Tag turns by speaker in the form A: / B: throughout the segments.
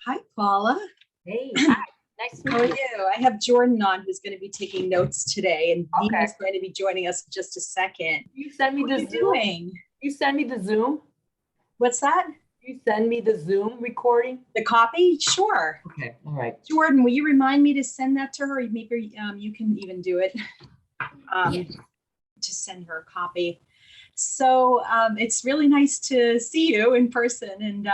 A: Hi, Paula.
B: Hey, hi. Nice to
A: How are
B: meet you.
A: you? I have Jordan on who's going to be taking notes today, and
B: Okay.
A: Nina's going to be joining us in just a second.
B: You send me
A: What
B: the
A: are you
B: Zoom.
A: doing?
B: You send me the Zoom.
A: What's that?
B: You send me the Zoom recording.
A: The copy? Sure.
B: Okay. All right.
A: Jordan, will you remind me to send that to her? Maybe you can even do it.
B: Yes.
A: To send her a copy. So it's really nice to see you in person, and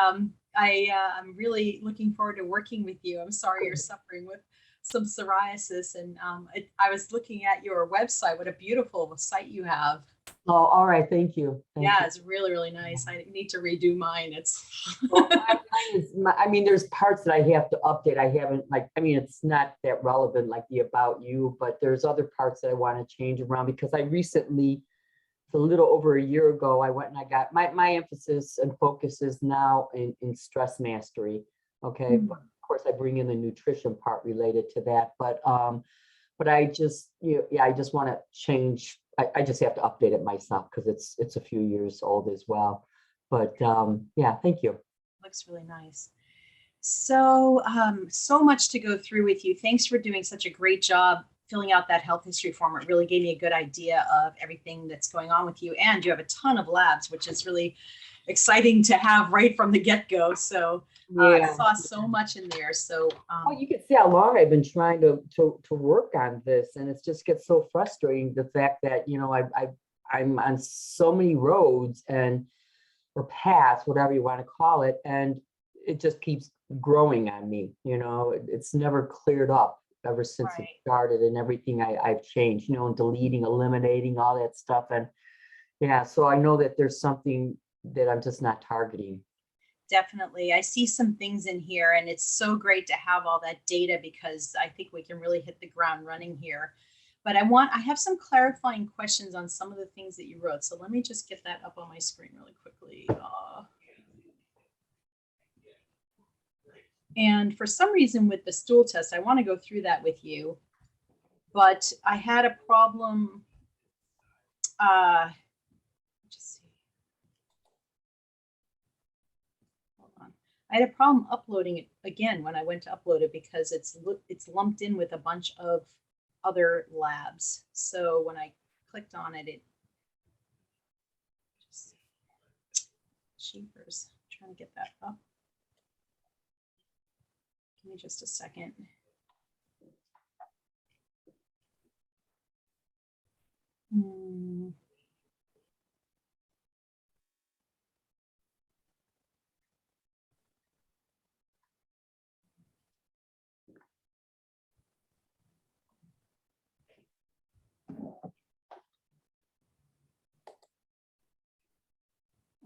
A: I'm really looking forward to working with you. I'm sorry you're suffering with some psoriasis, and I was looking at your website. What a beautiful site you have.
B: Oh, all right. Thank you. Thank
A: Yeah,
B: you.
A: it's really, really nice. I need to redo mine. It's
B: Well, I mean, there's parts that I have to update. I haven't it's not that relevant like the about you, but there's other parts that I want to change around because I recently, a little over a year ago, I went and I got my emphasis and focus is now in stress mastery. Okay. But of course I bring in the nutrition part related to that. But I just, I just want to change. I just have to update it myself because it's a few years old as well. But yeah, thank you.
A: looks really nice. So, so much to go through with you. Thanks for doing such a great job filling out that health history form. It really gave me a good idea of everything that's going on with you. And you have a ton of labs, which is really exciting to have right from the get-go. So I saw so much in there. So
B: you can see how long I've been trying to work on this, and it just gets so frustrating. The fact that I'm on so many roads or paths, whatever you want to call it, and it just keeps growing on me. It's never cleared up ever since it started, and everything I've changed. And deleting, eliminating, all that stuff, and yeah. So I know that there's something that I'm just not targeting.
A: Definitely. I see some things in here, and it's so great to have all that data because I think we can really hit the ground running here. But I have some clarifying questions on some of the things that you wrote. So let me just get that up on my screen really quickly. And for some reason with the stool test, I want to go through that with you. But I had a problem. I had a problem uploading it again when I went to upload it because it's lumped in with a bunch of other labs. So when I clicked on it, it just cheapers. I'm trying to get that up. Give me just a second.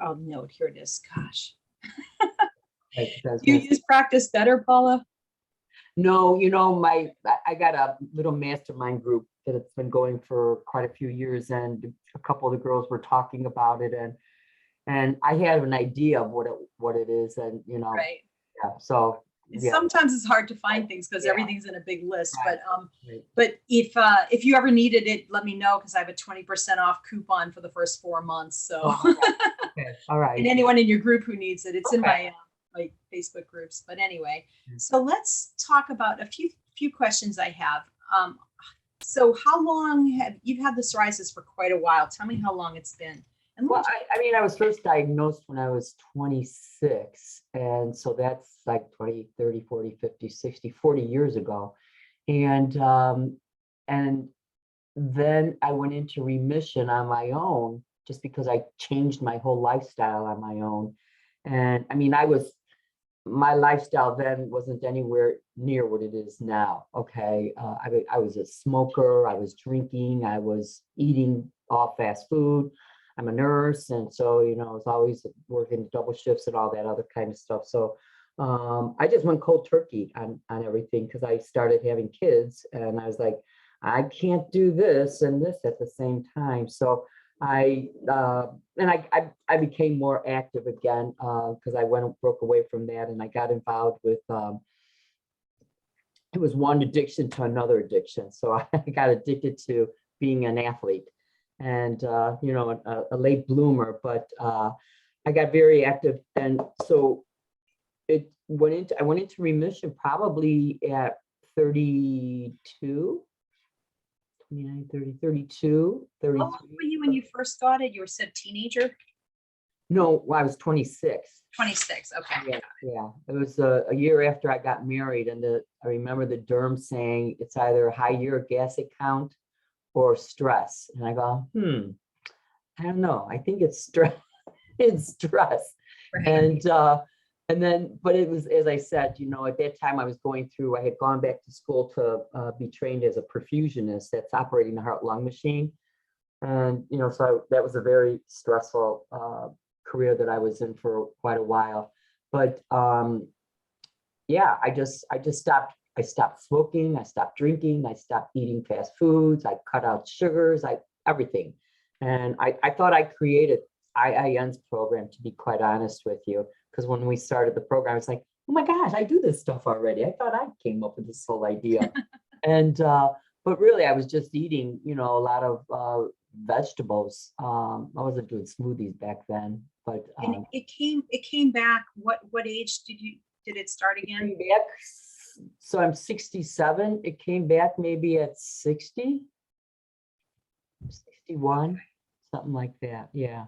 A: Oh no, here it is. Gosh. You use Practice Better, Paula?
B: No, I got a little mastermind group that it's been going for quite a few years, and a couple of the girls were talking about it, and I have an idea of what it is, and
A: Right.
B: Yeah. So yeah.
A: Sometimes it's hard to find things because everything's in a big list. But if you ever needed it, let me know because I have a 20% off coupon for the first 4 months. So
B: Okay. All right.
A: And anyone in your group who needs it, it's in my Facebook groups. But anyway, so let's talk about a few questions I have. So how long have you had the psoriasis? For quite a while. Tell me how long it's been.
B: And well, I was first diagnosed when I was 26. And so that's like 20, 30, 40, 50, 60, 40 years ago. And then I went into remission on my own just because I changed my whole lifestyle on my own. And my lifestyle then wasn't anywhere near what it is now. Okay. I was a smoker. I was drinking. I was eating all fast food. I'm a nurse. And so, I was always working double shifts and all that other kind of stuff. So I just went cold turkey on everything because I started having kids and I was like, I can't do this and this at the same time. So I became more active again because I broke away from that, and I got involved with it was one addiction to another addiction. So I got addicted to being an athlete and a late bloomer, but I got very active, and so I went into remission probably at 32, 29, 30, 32,
A: How old
B: 33.
A: were you when you first got it? You were said teenager?
B: No, well, I was 26.
A: 26. Okay.
B: Yeah, yeah. It was a year after I got married, and I remember the derm saying it's either high uric acid count or stress. And I go, I don't know. I think it's stress. It's stress.
A: Right.
B: And then, but it was, as I said, at that time I was going through, I had gone back to school to be trained as a perfusionist that's operating the heart lung machine. And, so that was a very stressful career that I was in for quite a while. But yeah, I stopped smoking, I stopped drinking, I stopped eating fast foods, I cut out sugars, everything. And I thought I created IIN's program, to be quite honest with you, because when we started the program, it's like, oh my gosh, I do this stuff already. I thought I came up with this whole idea. And but really I was just eating, a lot of vegetables. I wasn't doing smoothies back then, but
A: And it came back. What age did it start again?
B: came back. So I'm 67. It came back maybe at 60, 61, something like that. Yeah.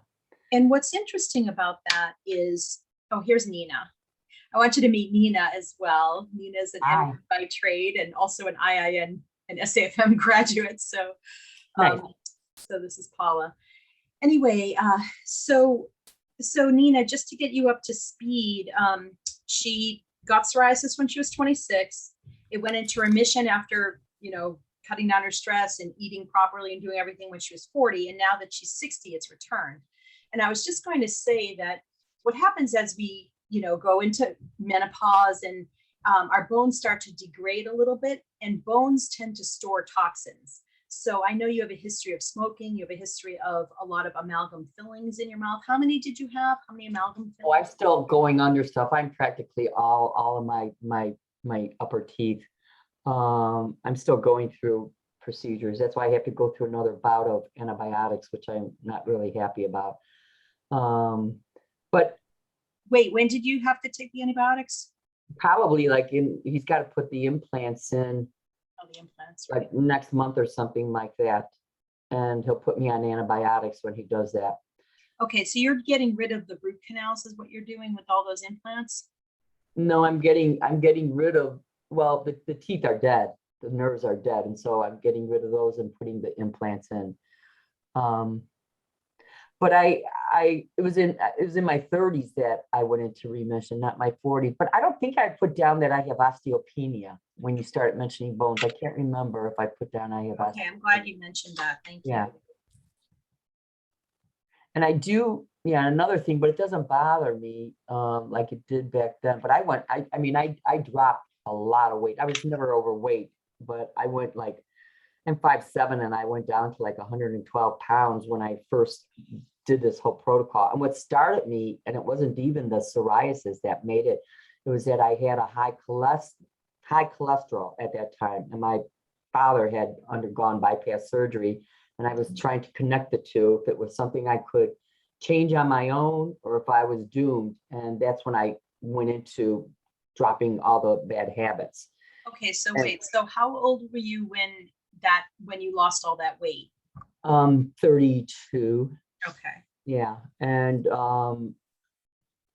A: And what's interesting about that is, oh, here's Nina. I want you to meet Nina as well. Nina is an
B: Hi.
A: MD by trade and also an IIN and SAFM graduate. So,
B: Nice.
A: so this is Paula. Anyway, so Nina, just to get you up to speed, she got psoriasis when she was 26. It went into remission after, cutting down her stress and eating properly and doing everything when she was 40. And now that she's 60, it's returned. And I was just going to say that what happens as we, go into menopause and our bones start to degrade a little bit, and bones tend to store toxins. So I know you have a history of smoking. You have a history of a lot of amalgam fillings in your mouth. How many did you have? How many amalgam
B: Oh, I'm
A: fillings?
B: still going under stuff. I'm practically all of my upper teeth. I'm still going through procedures. That's why I have to go through another bout of antibiotics, which I'm not really happy about. But
A: Wait, when did you have to take the antibiotics?
B: probably he's got to put the implants in
A: Oh, the implants, right?
B: like next month or something like that. And he'll put me on antibiotics when he does that.
A: Okay, so you're getting rid of the root canals is what you're doing with all those implants?
B: No, I'm getting rid of, well, the teeth are dead. The nerves are dead. And so I'm getting rid of those and putting the implants in. But it was in my 30s that I went into remission, not my 40s. But I don't think I put down that I have osteopenia when you start mentioning bones. I can't remember if I put down I have
A: Okay, I'm glad you mentioned that. Thank you.
B: Yeah. And I do, yeah, another thing, but it doesn't bother me like it did back then. But I mean, I dropped a lot of weight. I was never overweight, but I went I'm 5'7", and I went down to like 112 pounds when I first did this whole protocol. And what started me, and it wasn't even the psoriasis that made it, it was that I had a high cholesterol at that time. And my father had undergone bypass surgery, and I was trying to connect the two, if it was something I could change on my own or if I was doomed. And that's when I went into dropping all the bad habits.
A: Okay, so wait, so how old were you when you lost all that weight?
B: 32.
A: Okay.
B: Yeah. And I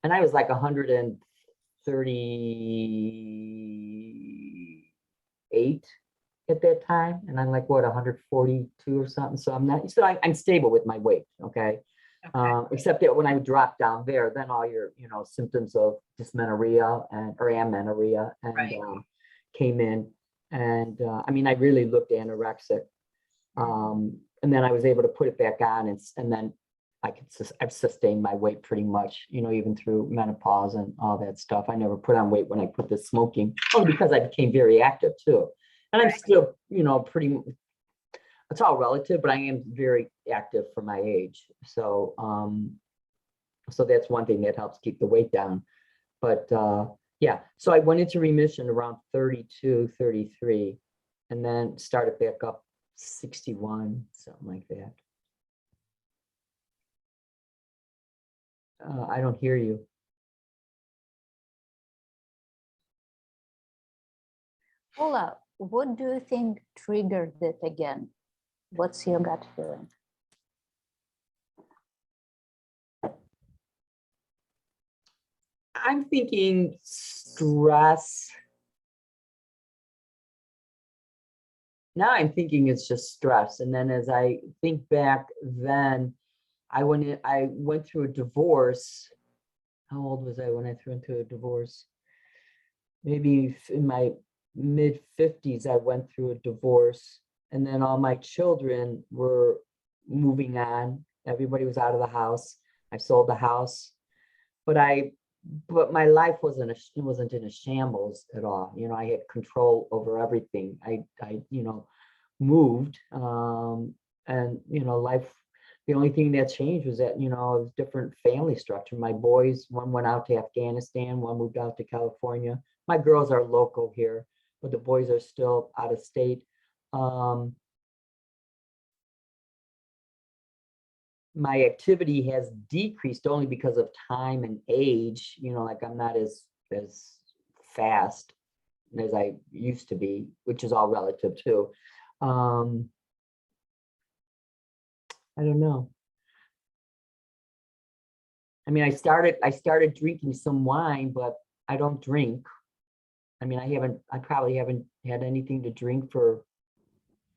B: was like 138 at that time. And I'm like, what, 142 or something. So I'm stable with my weight. Okay. Except that when I would drop down there, then all your, symptoms of dysmenorrhea or amenorrhea
A: Right.
B: came in. And I mean, I really looked anorexic. And then I was able to put it back on, and then I've sustained my weight pretty much, even through menopause and all that stuff. I never put on weight when I quit the smoking, because I became very active too. And I'm still, it's all relative, but I am very active for my age. So, so that's one thing that helps keep the weight down. But yeah, so I went into remission around 32, 33, and then started back up 61, something like that. I don't hear you.
C: Paula, what do you think triggered it again? What's your gut feeling?
B: I'm thinking stress. Now I'm thinking it's just stress. And then as I think back then, I went through a divorce. How old was I when I went through a divorce? Maybe in my mid 50s, I went through a divorce. And then all my children were moving on. Everybody was out of the house. I sold the house. But my life wasn't in a shambles at all. You know, I had control over everything. I moved, and life. The only thing that changed was that it was different family structure. My boys, one went out to Afghanistan, one moved out to California. My girls are local here, but the boys are still out of state. My activity has decreased only because of time and age. Like I'm not as fast as I used to be, which is all relative too. I don't know. I mean, I started drinking some wine, but I don't drink. I mean, I probably haven't had anything to drink for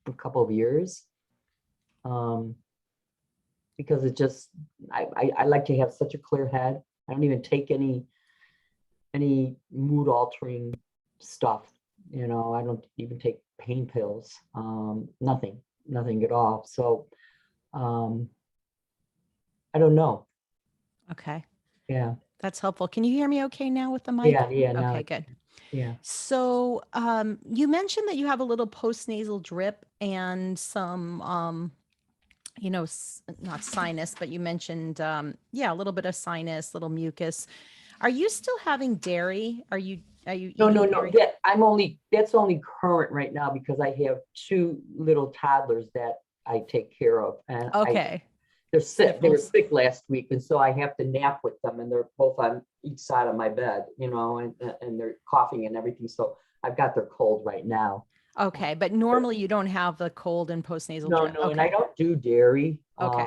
B: a couple of years. Because it just, I like to have such a clear head. I don't even take any mood altering stuff. I don't even take pain pills. Nothing at all. So I don't know.
A: Okay.
B: Yeah.
A: That's helpful. Can you hear me okay now with the mic?
B: Yeah. Now
A: Okay, good.
B: Yeah.
A: So you mentioned that you have a little postnasal drip and some, not sinus, but you mentioned, a little bit of sinus, little mucus. Are you still having dairy? Are you
B: No,
A: eating dairy?
B: That's only current right now because I have two little toddlers that I take care of, and
A: Okay.
B: they're sick. They were
A: Sniffles.
B: sick last week, and so I have to nap with them, and they're both on each side of my bed, and they're coughing and everything. So I've got their cold right now.
A: Okay, but normally you don't have the cold and postnasal
B: No,
A: drip.
B: and I
A: Okay.
B: don't do dairy.
A: Okay.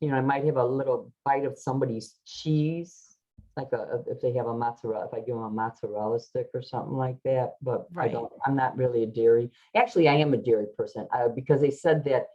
B: I might have a little bite of somebody's cheese, like if they have a mozzarella, if I give them a mozzarella stick or something like that, but
A: Right.
B: I'm not really a dairy. Actually, I am a dairy person because they said that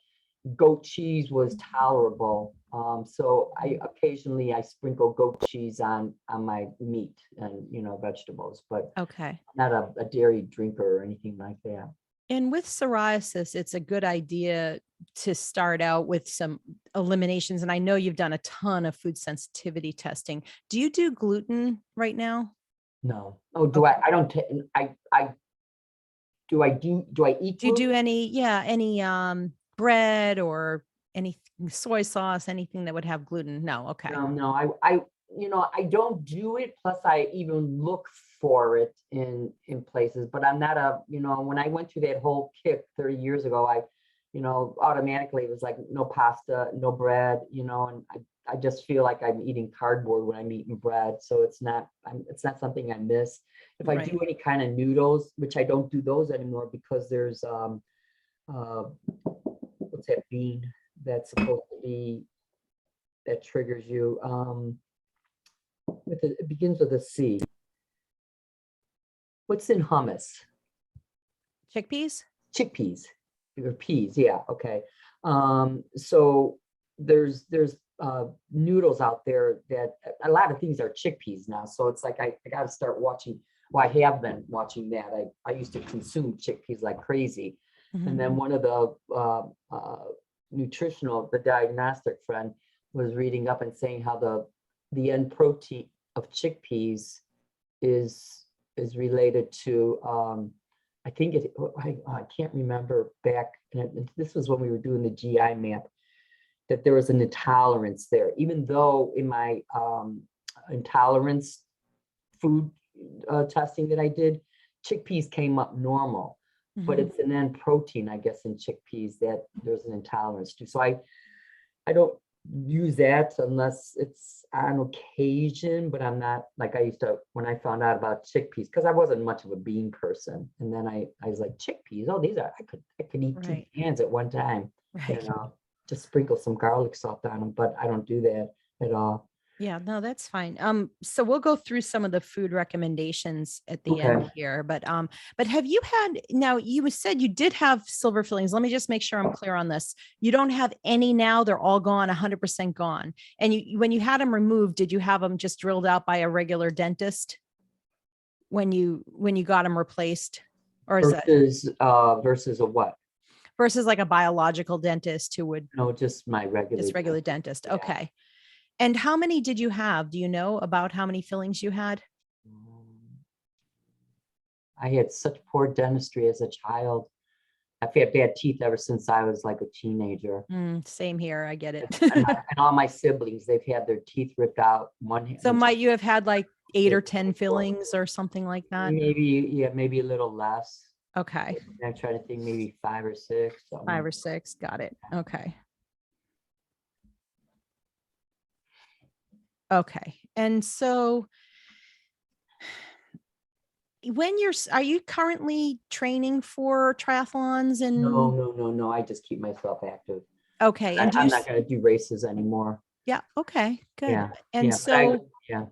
B: goat cheese was tolerable. So I occasionally sprinkle goat cheese on my meat and vegetables, but
A: Okay.
B: not a dairy drinker or anything like that.
A: And with psoriasis, it's a good idea to start out with some eliminations. And I know you've done a ton of food sensitivity testing. Do you do gluten right now?
B: No. Oh, do I don't take, do I eat
A: Do you do
B: gluten?
A: any bread or any soy sauce, anything that would have gluten? No. Okay.
B: No, I don't do it. Plus I even look for it in places, but I'm not when I went through that whole kick 30 years ago, automatically it was like no pasta, no bread, and I just feel like I'm eating cardboard when I'm eating bread. So it's not something I miss. If I do any kind of noodles, which I don't do those anymore because there's what's that bean that's supposed to be that triggers you? It begins with a C. What's in hummus?
A: Chickpeas?
B: Chickpeas or peas. Yeah. Okay. So there's noodles out there that a lot of things are chickpeas now. So it's like I got to start watching. Well, I have been watching that. I used to consume chickpeas like crazy, and then one of the the diagnostic friend was reading up and saying how the end protein of chickpeas is related to I think I can't remember back, and this was when we were doing the GI map, that there was an intolerance there, even though in my intolerance food testing that I did, chickpeas came up normal, but it's an end protein, I guess, in chickpeas that there's an intolerance to. So I don't use that unless it's on occasion, but I'm not like I used to when I found out about chickpeas, because I wasn't much of a bean person. And then I was like, chickpeas, oh, these are I could eat
A: Right.
B: 2 cans at one time, you
A: Right.
B: know, just sprinkle some garlic salt on them, but I don't do that at all.
A: Yeah, no, that's fine. So we'll go through some of the food recommendations at the
B: Okay.
A: end here, but have you had, now you said you did have silver fillings. Let me just make sure I'm clear on this. You don't have any now, they're all gone, 100% gone. And when you had them removed, did you have them just drilled out by a regular dentist when you got them replaced? Or is that
B: Versus a what?
A: versus like a biological dentist who would
B: No, just my regular.
A: just regular dentist?
B: Yeah.
A: Okay. And how many did you have? Do you know about how many fillings you had?
B: I had such poor dentistry as a child. I've had bad teeth ever since I was like a teenager.
A: Same here. I get it.
B: And all my siblings, they've had their teeth ripped out.
A: So might you have had like 8 or 10 fillings or something like that?
B: Maybe, yeah, maybe a little less.
A: Okay.
B: I'm trying to think, maybe 5 or 6.
A: 5 or 6. Got it. Okay. Okay. And so are you currently training for triathlons and
B: No. I just keep myself active.
A: okay. And
B: I'm not going to do races anymore.
A: yeah. Okay, good.
B: Yeah.
A: And
B: yeah,
A: so,
B: yeah.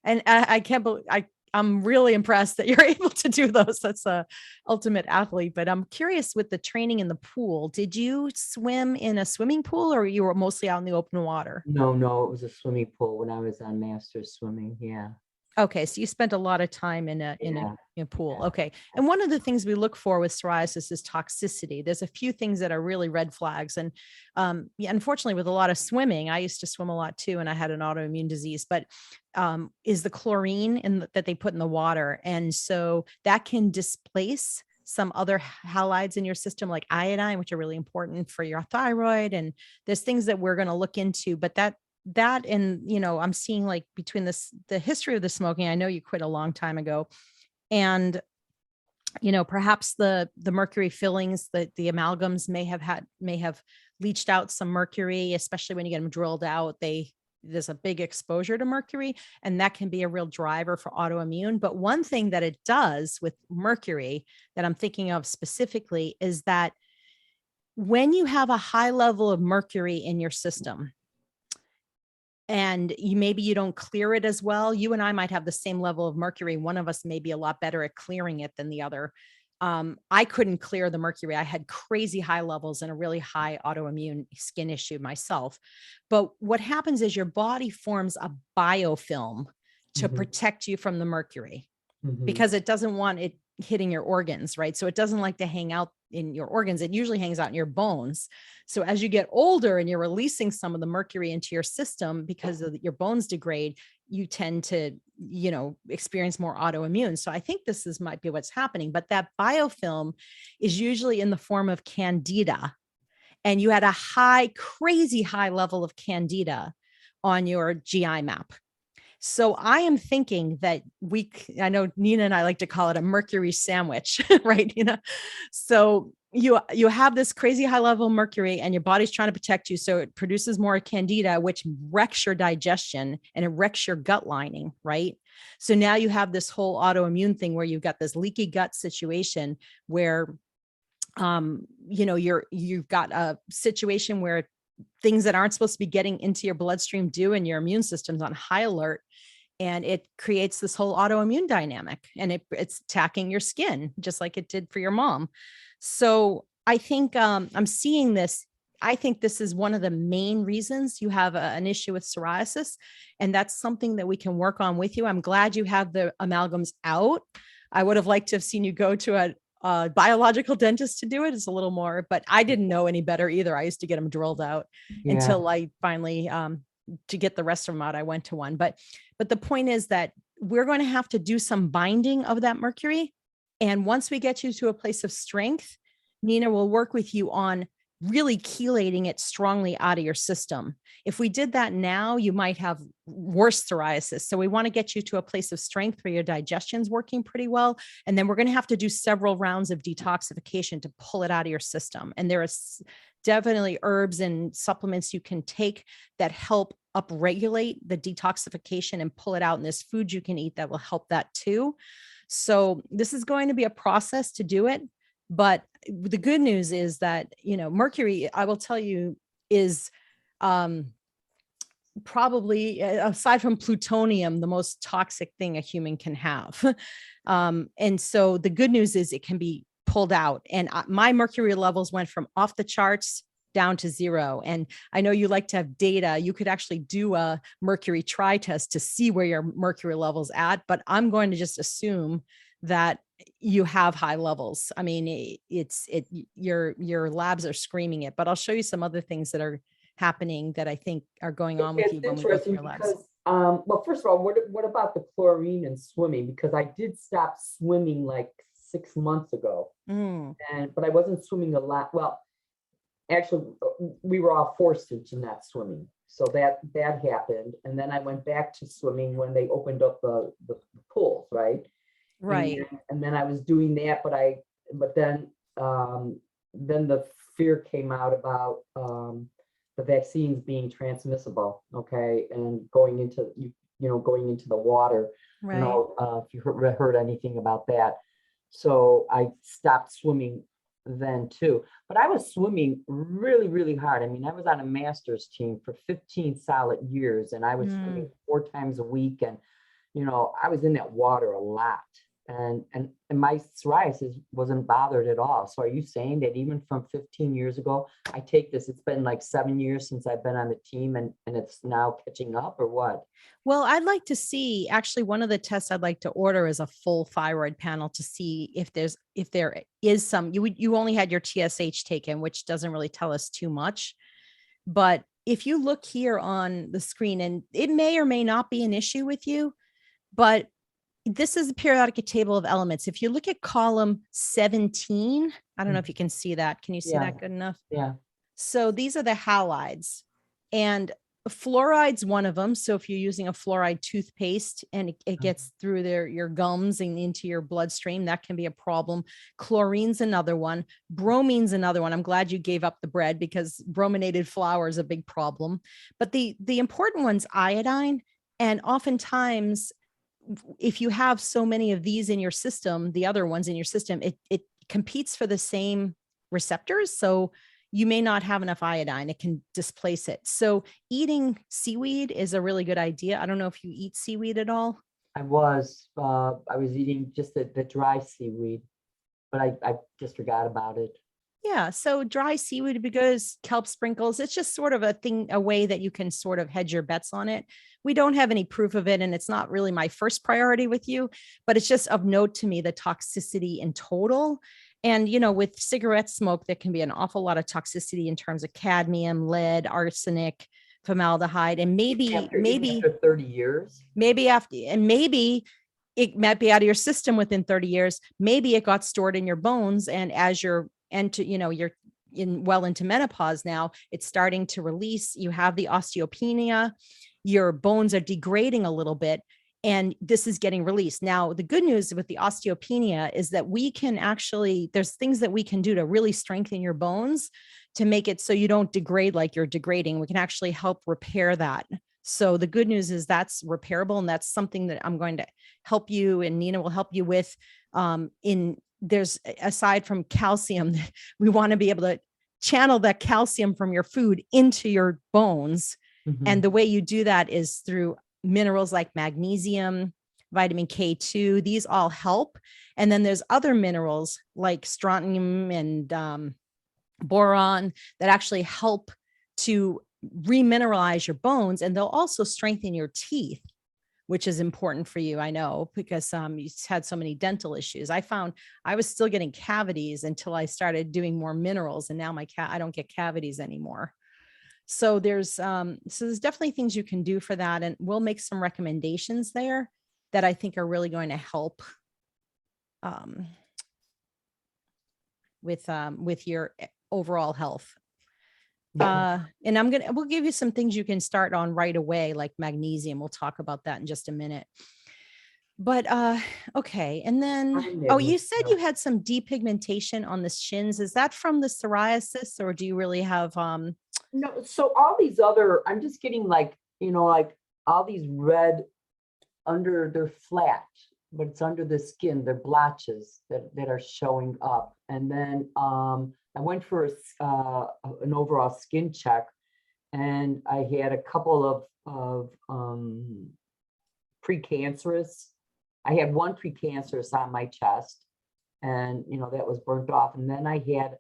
A: and I can't believe I'm really impressed that you're able to do those. That's a ultimate athlete, but I'm curious with the training in the pool. Did you swim in a swimming pool or you were mostly out in the open water?
B: No, it was a swimming pool when I was on master's swimming. Yeah.
A: Okay, so you spent a lot of time in a pool. Okay. And one of the things we look for with psoriasis is toxicity. There's a few things that are really red flags. And yeah, unfortunately, with a lot of swimming, I used to swim a lot too, and I had an autoimmune disease, but is the chlorine that they put in the water. And so that can displace some other halides in your system, like iodine, which are really important for your thyroid. And there's things that we're going to look into, but that and I'm seeing like between the history of the smoking, I know you quit a long time ago, and perhaps the mercury fillings, the amalgams may have leached out some mercury, especially when you get them drilled out. There's a big exposure to mercury, and that can be a real driver for autoimmune. But one thing that it does with mercury that I'm thinking of specifically is that when you have a high level of mercury in your system, and maybe you don't clear it as well. You and I might have the same level of mercury. One of us may be a lot better at clearing it than the other. I couldn't clear the mercury. I had crazy high levels and a really high autoimmune skin issue myself. But what happens is your body forms a biofilm to protect you from the mercury because it doesn't want it hitting your organs, right? So it doesn't like to hang out in your organs. It usually hangs out in your bones. So as you get older and you're releasing some of the mercury into your system because of your bones degrade, you tend to, experience more autoimmune. So I think might be what's happening, but that biofilm is usually in the form of candida. And you had a crazy high level of candida on your GI map. So I am thinking that I know Nina and I like to call it a mercury sandwich, right? So you have this crazy high level of mercury and your body's trying to protect you. So it produces more candida, which wrecks your digestion and it wrecks your gut lining, right? So now you have this whole autoimmune thing where you've got this leaky gut situation where, you've got a situation where things that aren't supposed to be getting into your bloodstream do, and your immune system's on high alert. And it creates this whole autoimmune dynamic, and it's attacking your skin, just like it did for your mom. So I think I'm seeing this. I think this is one of the main reasons you have an issue with psoriasis. And that's something that we can work on with you. I'm glad you have the amalgams out. I would have liked to have seen you go to a biological dentist to do it. It's a little more, but I didn't know any better either. I used to get them drilled out until I finally, to get the rest of them out, I went to one. But the point is that we're going to have to do some binding of that mercury. And once we get you to a place of strength, Nina will work with you on really chelating it strongly out of your system. If we did that now, you might have worse psoriasis. So we want to get you to a place of strength where your digestion's working pretty well. And then we're going to have to do several rounds of detoxification to pull it out of your system. And there is definitely herbs and supplements you can take that help upregulate the detoxification and pull it out. And there's food you can eat that will help that too. So this is going to be a process to do it. But the good news is that, mercury, I will tell you, is probably, aside from plutonium, the most toxic thing a human can have. And so the good news is it can be pulled out. And my mercury levels went from off the charts down to 0. And I know you like to have data. You could actually do a mercury test to see where your mercury level's at, but I'm going to just assume that you have high levels. I mean, your labs are screaming it, but I'll show you some other things that are happening that I think are going on with you when we go through your labs.
B: Because, well, first of all, what about the chlorine and swimming? Because I did stop swimming like 6 months ago, but I wasn't swimming a lot. Well, actually, we were all forced into not swimming, so that happened. And then I went back to swimming when they opened up the pools, right?
A: Right.
B: And then I was doing that, but then the fear came out about the vaccines being transmissible, okay, and going into the water.
A: Right.
B: You know, if you heard anything about that. So I stopped swimming then too. But I was swimming really, really hard. I mean, I was on a master's team for 15 solid years, and I was swimming 4 times a week, and I was in that water a lot. And my psoriasis wasn't bothered at all. So are you saying that even from 15 years ago, I take this, it's been like 7 years since I've been on the team, and it's now catching up, or what?
A: Well, I'd like to see, actually, one of the tests I'd like to order is a full thyroid panel to see if there is some, you only had your TSH taken, which doesn't really tell us too much. But if you look here on the screen, and it may or may not be an issue with you, but this is a periodic table of elements. If you look at column 17, I don't know if you can see that. Can you see that good enough?
B: Yeah.
A: So these are the halides, and fluoride's one of them. So if you're using a fluoride toothpaste and it gets through your gums and into your bloodstream, that can be a problem. Chlorine's another one. Bromine's another one. I'm glad you gave up the bread, because brominated flour is a big problem. But the important one's iodine. And oftentimes, if you have so many of these in your system, the other ones in your system, it competes for the same receptors. So you may not have enough iodine. It can displace it. So eating seaweed is a really good idea. I don't know if you eat seaweed at all.
B: I was eating just the dry seaweed, but I just forgot about it.
A: Yeah. So dry seaweed would be good as kelp sprinkles. It's just sort of a way that you can sort of hedge your bets on it. We don't have any proof of it, and it's not really my first priority with you, but it's just of note to me, the toxicity in total. And, with cigarette smoke, there can be an awful lot of toxicity in terms of cadmium, lead, arsenic, formaldehyde, and maybe
B: after 30 years,
A: maybe it might be out of your system within 30 years. Maybe it got stored in your bones, and as you're into menopause now, it's starting to release. You have the osteopenia, your bones are degrading a little bit, and this is getting released. Now, the good news with the osteopenia is that there's things that we can do to really strengthen your bones to make it so you don't degrade like you're degrading. We can actually help repair that. So the good news is that's repairable, and that's something that I'm going to help you, and Nina will help you with. There's, aside from calcium, we want to be able to channel that calcium from your food into your bones. And the way you do that is through minerals like magnesium, vitamin K2. These all help. And then there's other minerals like strontium and boron that actually help to remineralize your bones, and they'll also strengthen your teeth, which is important for you, I know, because you had so many dental issues. I found I was still getting cavities until I started doing more minerals, and now I don't get cavities anymore. So there's definitely things you can do for that, and we'll make some recommendations there that I think are really going to help with your overall health. And we'll give you some things you can start on right away, like magnesium. We'll talk about that in just a minute. But okay. And then, oh, you said you had some depigmentation on the shins. Is that from the psoriasis, or do you really have
B: No, so all these other, I'm just getting like, like all these red under, they're flat, but it's under the skin, they're blotches that are showing up. And then I went for an overall skin check, and I had a couple of precancerous. I had one precancerous on my chest, and that was burnt off. And then I had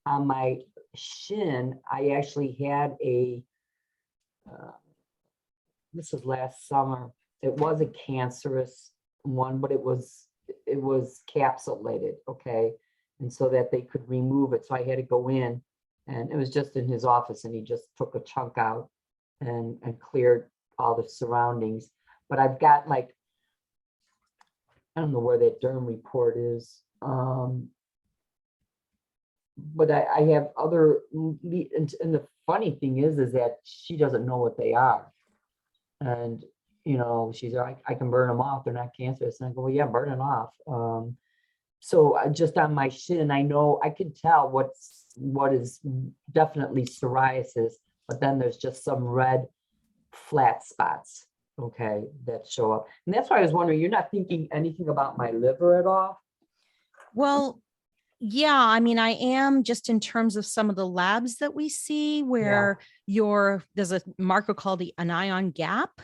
B: on my shin, I actually had this was last summer. It was a cancerous one, but it was capsulated, okay, and so that they could remove it. So I had to go in, and it was just in his office, and he just took a chunk out and cleared all the surroundings. But I've got like, I don't know where that derm report is. But I have other, and the funny thing is that she doesn't know what they are. And, she's like, I can burn them off. They're not cancerous. And I go, well, yeah, burn it off. So just on my shin, I know I can tell what is definitely psoriasis, but then there's just some red flat spots, okay, that show up. And that's why I was wondering, you're not thinking anything about my liver at all?
A: Well, yeah, I mean, I am, just in terms of some of the labs that we see where there's a marker called the anion gap.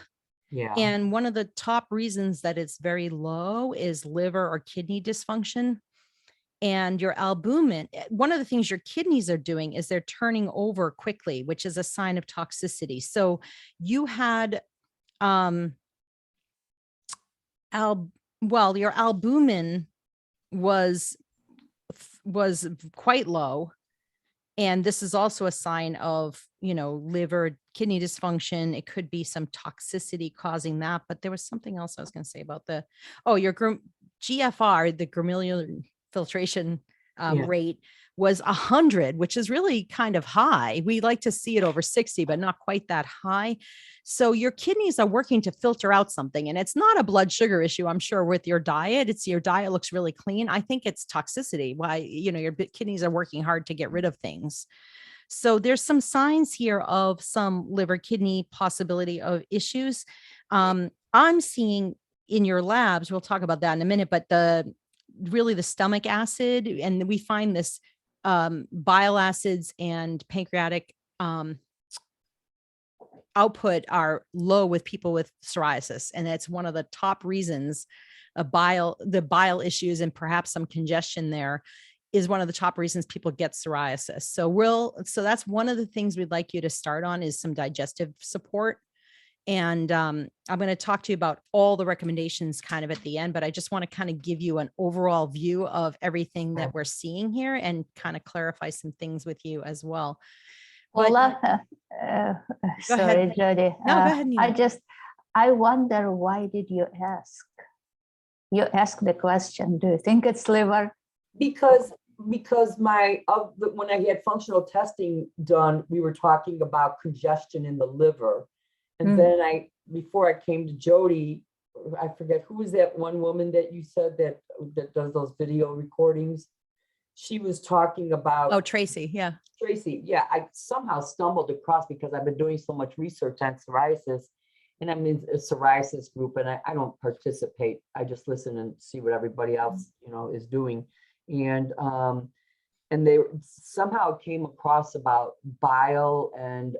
B: Yeah.
A: And one of the top reasons that it's very low is liver or kidney dysfunction. And your albumin, one of the things your kidneys are doing is they're turning over quickly, which is a sign of toxicity. So you had, your albumin was quite low. And this is also a sign of, liver, kidney dysfunction. It could be some toxicity causing that. But there was something else I was going to say about your GFR, the glomerular filtration rate, was 100, which is really kind of high. We like to see it over 60, but not quite that high. So your kidneys are working to filter out something, and it's not a blood sugar issue, I'm sure, with your diet. It's your diet looks really clean. I think it's toxicity. Why, your kidneys are working hard to get rid of things. So there's some signs here of some liver kidney possibility of issues. I'm seeing in your labs, we'll talk about that in a minute, but the stomach acid, and we find this bile acids and pancreatic output are low with people with psoriasis. And that's one of the top reasons the bile issues and perhaps some congestion there is one of the top reasons people get psoriasis. So that's one of the things we'd like you to start on, is some digestive support. And I'm going to talk to you about all the recommendations kind of at the end, but I just want to kind of give you an overall view of everything that we're seeing here and kind of clarify some things with you as well.
C: Paula, sorry, Jodi.
A: No, go ahead, Nina.
C: I wonder, why did you ask? You asked the question, do you think it's liver?
B: Because when I had functional testing done, we were talking about congestion in the liver. And then before I came to Jodi, I forget, who was that one woman that you said that does those video recordings? She was talking about.
A: Oh, Tracy. Yeah.
B: Tracy. Yeah. I somehow stumbled across, because I've been doing so much research on psoriasis, and I'm in a psoriasis group, and I don't participate. I just listen and see what everybody else, is doing. And they somehow came across about bile and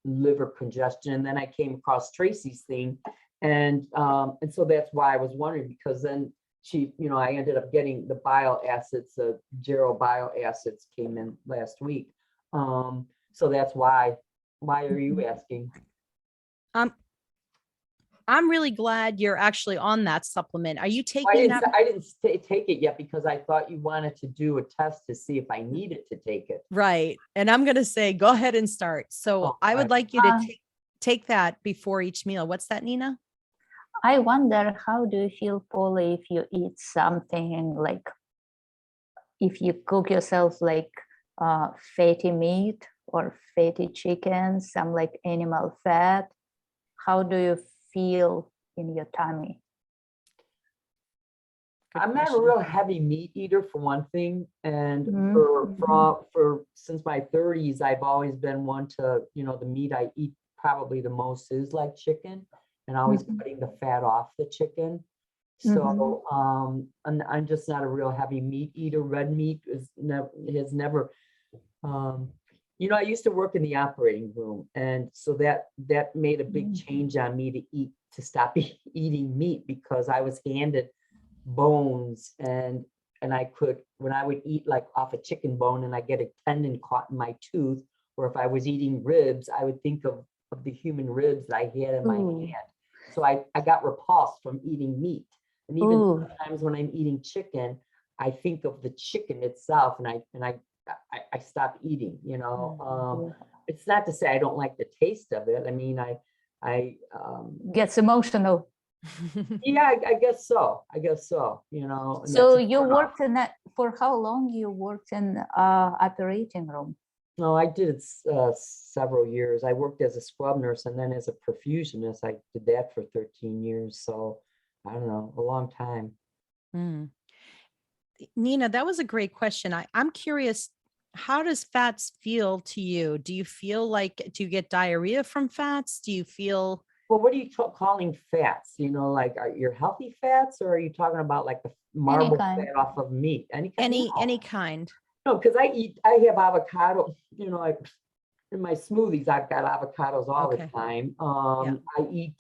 B: liver congestion. And then I came across Tracy's thing. And so that's why I was wondering, because then I ended up getting the bile acids, the Gero bile acids came in last week. So that's why. Why are you asking?
A: I'm really glad you're actually on that supplement. Are you taking that?
B: I didn't take it yet, because I thought you wanted to do a test to see if I needed to take it.
A: Right. And I'm going to say, go ahead and start. So I would like you to take that before each meal. What's that, Nina?
C: I wonder, how do you feel, Paula, if you eat something like, if you cook yourself like fatty meat or fatty chicken, some like animal fat. How do you feel in your tummy?
A: Good
B: I'm not a
A: question.
B: real heavy meat eater for one thing, and
C: Mhm.
B: for since my 30s, I've always been one to, the meat I eat probably the most is like chicken, and always
C: Mhm.
B: cutting the fat off the chicken.
C: Mhm.
B: So and I'm just not a real heavy meat eater. Red meat has never I used to work in the operating room, and so that made a big change on me to stop eating meat, because I was handed bones, and I could, when I would eat like off a chicken bone and I get a tendon caught in my tooth, or if I was eating ribs, I would think of the human ribs that I had in my
C: Ooh.
B: hand. So I got repulsed from eating meat. And even
C: Ooh.
B: sometimes when I'm eating chicken, I think of the chicken itself, and I stop eating, it's not to say I don't like the taste of it. I mean, I
C: Gets emotional.
B: yeah, I guess so. I guess so, and
C: So
B: that's
C: you worked in that for how long? You worked in operating room?
B: no, I did it several years. I worked as a scrub nurse, and then as a perfusionist. I did that for 13 years. So I don't know, a long time.
D: Mm. Nina, that was a great question. I'm curious, how does fats feel to you? Do you feel like, do you get diarrhea from fats? Do you feel
B: Well, what are you calling fats? Like, are your healthy fats, or are you talking about like the marble
C: kind.
B: fat off of meat? Any kind?
D: any kind?
B: No, because I have avocado, like in my smoothies, I've got avocados all the
D: Okay.
B: time.
D: Yeah.
B: I eat,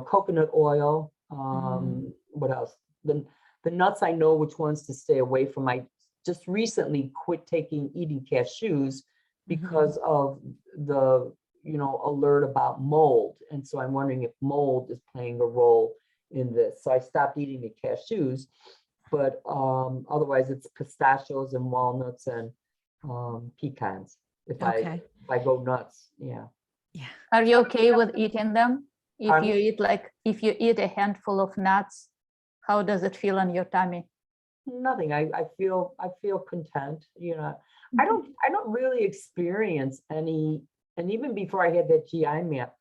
B: coconut oil. What else? The nuts, I know which ones to stay away from. I just recently quit eating cashews because of the, alert about mold. And so I'm wondering if mold is playing a role in this. So I stopped eating the cashews, but otherwise it's pistachios and walnuts and pecans. If
D: Okay.
B: I go nuts, yeah.
D: Yeah.
C: Are you okay with eating them? If
B: Pardon?
C: if you eat a handful of nuts, how does it feel in your tummy?
B: Nothing. I feel content. I don't really experience any. And even before I had that GI map,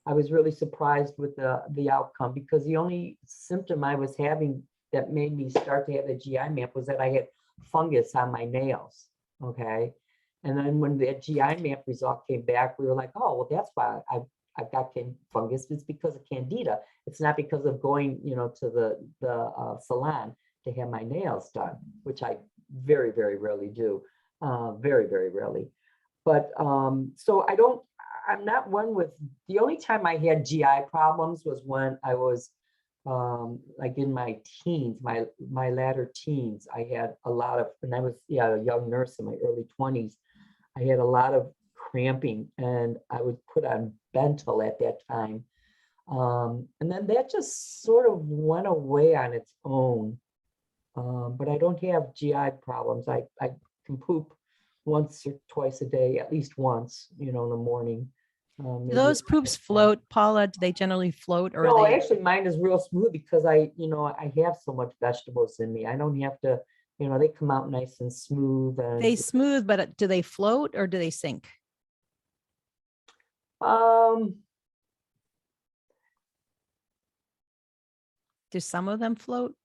B: I was really surprised with the outcome, because the only symptom I was having that made me start to have the GI map was that I had fungus on my nails. Okay. And then when the GI map result came back, we were like, oh, well, that's why I've got fungus. It's because of candida. It's not because of going, to the salon to have my nails done, which I very, very rarely do. Very, very rarely. But so I'm not one with, the only time I had GI problems was when I was like in my teens, my latter teens. I had a lot of, and I was a young nurse in my early 20s. I had a lot of cramping, and I would put on Bentyl at that time. And then that just sort of went away on its own. But I don't have GI problems. I can poop once or twice a day, at least once, in the morning.
D: Do
B: Maybe
D: those poops float, Paula? Do they generally float, or
B: no,
D: are they?
B: actually mine is real smooth, because I have so much vegetables in me. I don't have to, they come out nice and smooth. And
D: They smooth, but do they float or do they sink?
B: um
D: Do some of them float?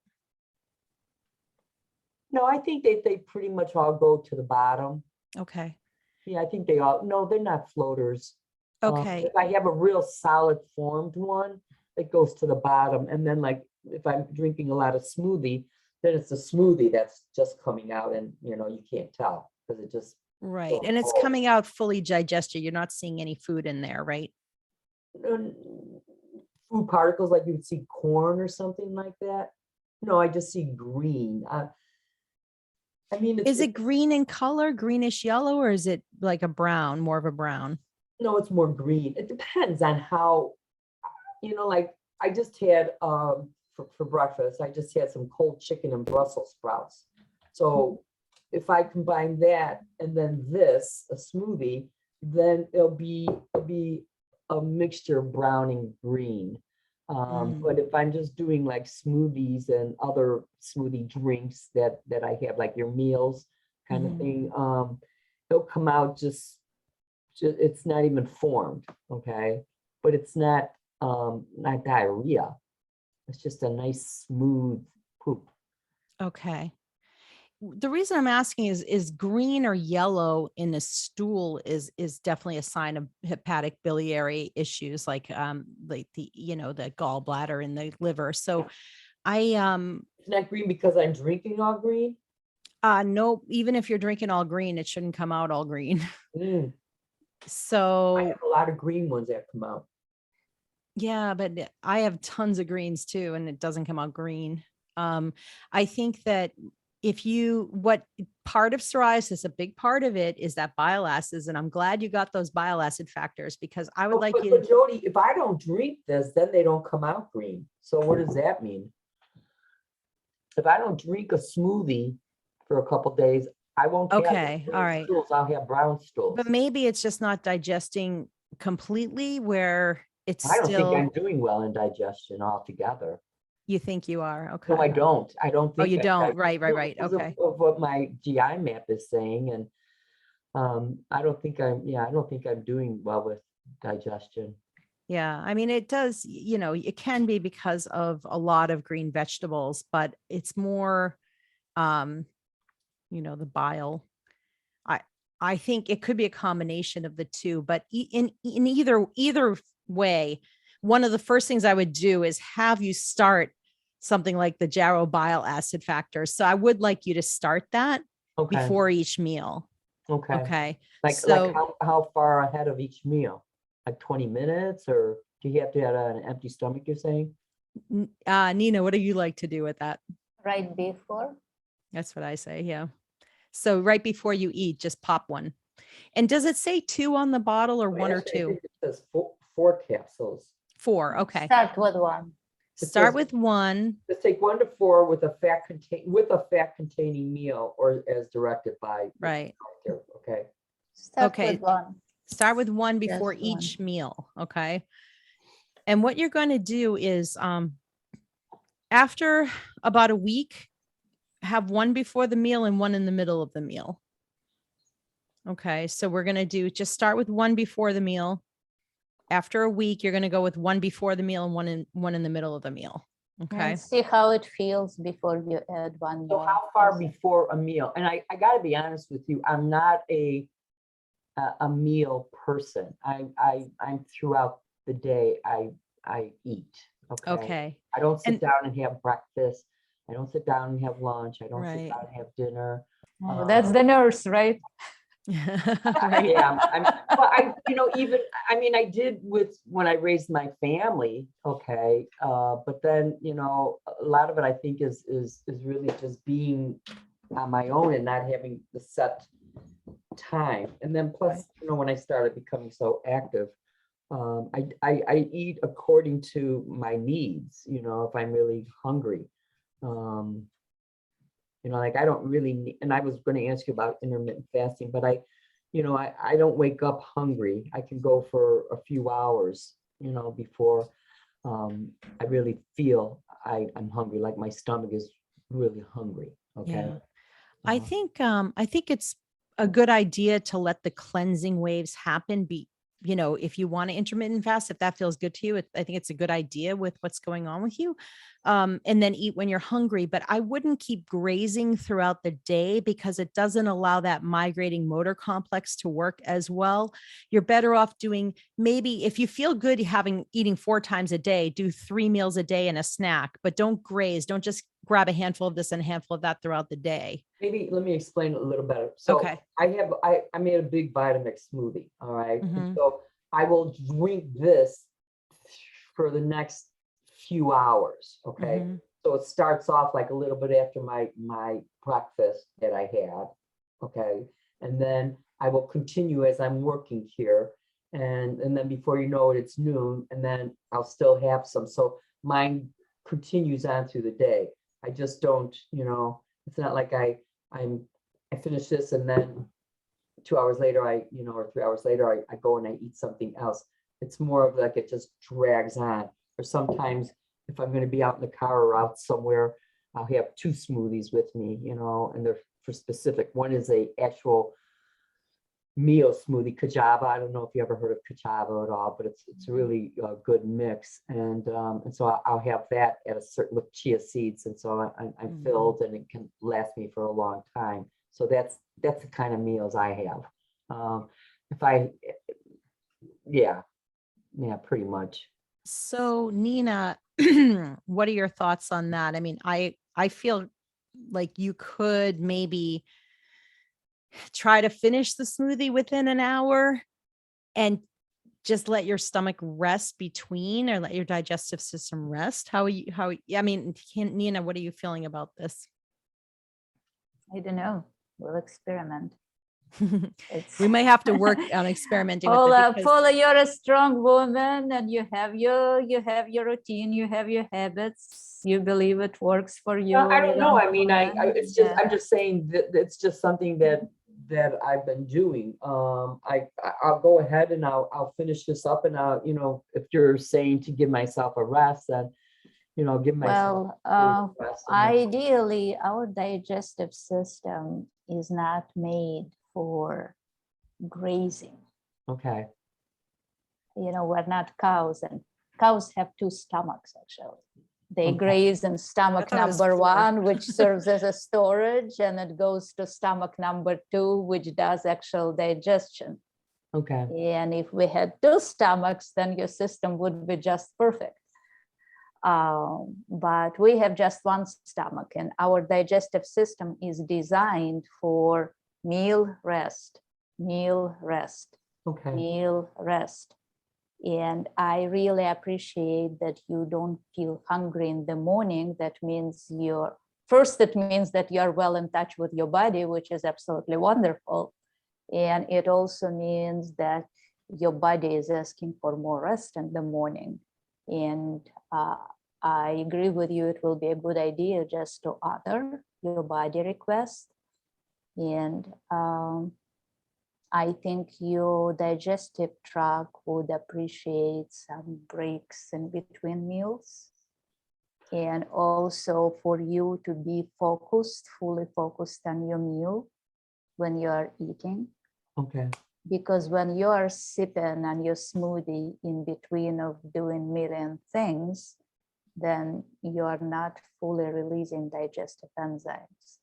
B: no, I think they pretty much all go to the bottom.
D: Okay.
B: Yeah, I think they all, no, they're not floaters.
D: Okay.
B: If I have a real solid formed one, it goes to the bottom. And then, like, if I'm drinking a lot of smoothie, then it's a smoothie that's just coming out, and you can't tell, because it just
D: Right. And it's coming out fully digested. You're not seeing any food in there, right?
B: food particles like you would see corn or something like that. No, I just see green. I mean,
D: Is it green in color, greenish yellow, or is it like a brown, more of a brown?
B: no, it's more green. It depends on how, like I just had for breakfast, I just had some cold chicken and Brussels sprouts. So if I combine that and then this, a smoothie, then it'll be a mixture of brown and green. But if I'm just doing like smoothies and other smoothie drinks that I have, like your meals kind of thing, it'll come out just it's not even formed, okay? But it's not diarrhea. It's just a nice smooth poop.
D: Okay. The reason I'm asking is green or yellow in a stool is definitely a sign of hepatic biliary issues, like the the gallbladder and the liver. So I
B: It's not green because I'm drinking all green.
D: no, even if you're drinking all green, it shouldn't come out all green.
B: I
D: So
B: have a lot of green ones that come out.
D: yeah, but I have tons of greens too, and it doesn't come out green. I think that what part of psoriasis, a big part of it is that bile acids, and I'm glad you got those bile acid factors, because I would like you
B: But Jodi, if I don't drink this, then they don't come out green. So what does that mean? If I don't drink a smoothie for a couple days, I won't have
D: okay,
B: green
D: all right.
B: stools. I'll have brown stools.
D: But maybe it's just not digesting completely, where it's
B: I don't think
D: still,
B: I'm doing well in digestion altogether.
D: you think you are. Okay.
B: No, I don't. I don't
D: Oh,
B: think
D: you
B: I-
D: don't.
B: I-
D: Right.
B: because
D: Okay.
B: of what my GI map is saying, and I don't think I'm doing well with digestion.
D: Yeah. I mean, it does, it can be because of a lot of green vegetables, but it's more, um, the bile. I, I think it could be a combination of the two, but in either way, one of the first things I would do is have you start something like the Jarrow bile acid factor. So I would like you to start that
B: Okay.
D: before each meal.
B: Okay.
D: Okay.
B: Like
D: So
B: how far ahead of each meal? Like 20 minutes, or do you have to have an empty stomach, you're saying?
D: Nina, what do you like to do with that?
C: Right before.
D: That's what I say. Yeah. So right before you eat, just pop one. And does it say 2 on the bottle or 1 or
B: Actually, I
D: 2?
B: think it says four capsules.
D: 4. Okay.
C: Start with one.
D: Start
B: says-
D: with 1.
B: Just take 1 to 4 with a fat containing meal, or as directed by your
D: Right.
B: doctor. Okay.
C: Start
D: Okay.
C: with one.
D: Start with 1 before
C: Just one.
D: each meal. Okay. And what you're going to do is after about a week, have 1 before the meal and 1 in the middle of the meal. Okay. So we're going to just start with 1 before the meal. After a week, you're going to go with 1 before the meal and 1 in the middle of the meal. Okay.
C: And see how it feels before you add one
B: So
C: more.
B: how far before a meal? And I got to be honest with you, I'm not a meal person. I'm throughout the day. I eat. Okay.
D: Okay.
B: I don't sit
D: And-
B: down and have breakfast. I don't sit down and have lunch. I don't sit
D: Right.
B: down and have dinner.
C: Oh, that's the nurse, right?
D: Right.
B: Yeah, well, I did with when I raised my family, okay, but then, a lot of it I think is really just being on my own and not having the set time. And then plus, when I started becoming so active, I eat according to my needs, if I'm really hungry. Like I don't really need, and I was going to ask you about intermittent fasting, but I don't wake up hungry. I can go for a few hours, before I really feel I'm hungry, like my stomach is really hungry. Okay.
D: Yeah. I think it's a good idea to let the cleansing waves happen. If you want to intermittent fast, if that feels good to you, I think it's a good idea with what's going on with you. And then eat when you're hungry, but I wouldn't keep grazing throughout the day because it doesn't allow that migrating motor complex to work as well. You're better off doing, maybe if you feel good eating 4 times a day, do 3 meals a day and a snack, but don't graze. Don't just grab a handful of this and a handful of that throughout the day.
B: Maybe let me explain a little better. So
D: Okay.
B: I made a big Vitamix smoothie. All right. And
D: Mhm.
B: so I will drink this for the next few hours. Okay.
D: Mhm.
B: So it starts off like a little bit after my breakfast that I had. Okay. And then I will continue as I'm working here. And then before you know it, it's noon, and then I'll still have some. So mine continues on through the day. I just don't, it's not like I finish this and then 2 hours later, or 3 hours later, I go and I eat something else. It's more of like it just drags on. Or sometimes if I'm going to be out in the car or out somewhere, I'll have 2 smoothies with me, and they're for specific. One is a actual meal smoothie, kajava. I don't know if you ever heard of kajava at all, but it's a really good mix. And so I'll have that at a certain with chia seeds, and so I'm filled, and it can last me for a long time. So that's the kind of meals I have. If I, yeah, pretty much.
D: So Nina, what are your thoughts on that? I mean, I feel like you could maybe try to finish the smoothie within an hour and just let your stomach rest between, or let your digestive system rest. I mean, Nina, what are you feeling about this?
C: I don't know. We'll experiment.
D: We may have to work on experimenting with it. because-
C: Paula, you're a strong woman, and you have your routine, you have your habits. You believe it works for you.
B: I don't know. I mean,
C: plan.
B: it's just, I'm just saying that it's just something that I've been doing. I'll go ahead and I'll finish this up, and I'll, if you're saying to give myself a rest, then, give myself a rest.
C: Ideally, our digestive system is not made for grazing.
B: Okay.
C: We're not cows, and cows have two stomachs, actually. They
B: Okay.
C: graze in stomach
D: thought it was
C: number
D: 4.
C: 1, which serves as a storage, and it goes to stomach number 2, which does actual digestion.
B: Okay.
C: And if we had 2 stomachs, then your system would be just perfect. But we have just 1 stomach, and our digestive system is designed for meal rest, meal rest,
B: Okay.
C: meal rest. And I really appreciate that you don't feel hungry in the morning. That means it means that you're well in touch with your body, which is absolutely wonderful. And it also means that your body is asking for more rest in the morning. And I agree with you, it will be a good idea just to honor your body request. And I think your digestive tract would appreciate some breaks in between meals. And also for you to be fully focused on your meal when you are eating.
B: Okay.
C: Because when you are sipping on your smoothie in between of doing million things, then you are not fully releasing digestive enzymes.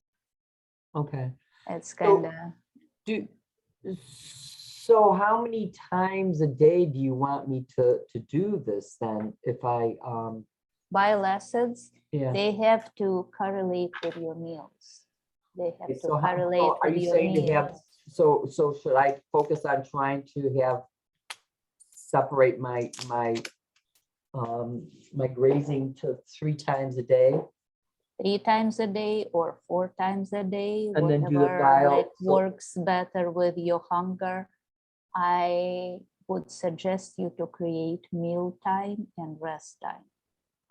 B: Okay.
C: It's kind of...
B: So how many times a day do you want me to do this then? If I
C: Bile acids,
B: yeah.
C: they have to correlate with your meals. They have to
B: So
C: correlate
B: are
C: with
B: you
C: your
B: saying
C: meals.
B: to have, so should I focus on trying to separate my grazing to 3 times a day?
C: 3 times a day or 4 times a day,
B: And then do the
C: whatever
B: bile,
C: works better with your hunger. I would suggest you to create meal time and rest time.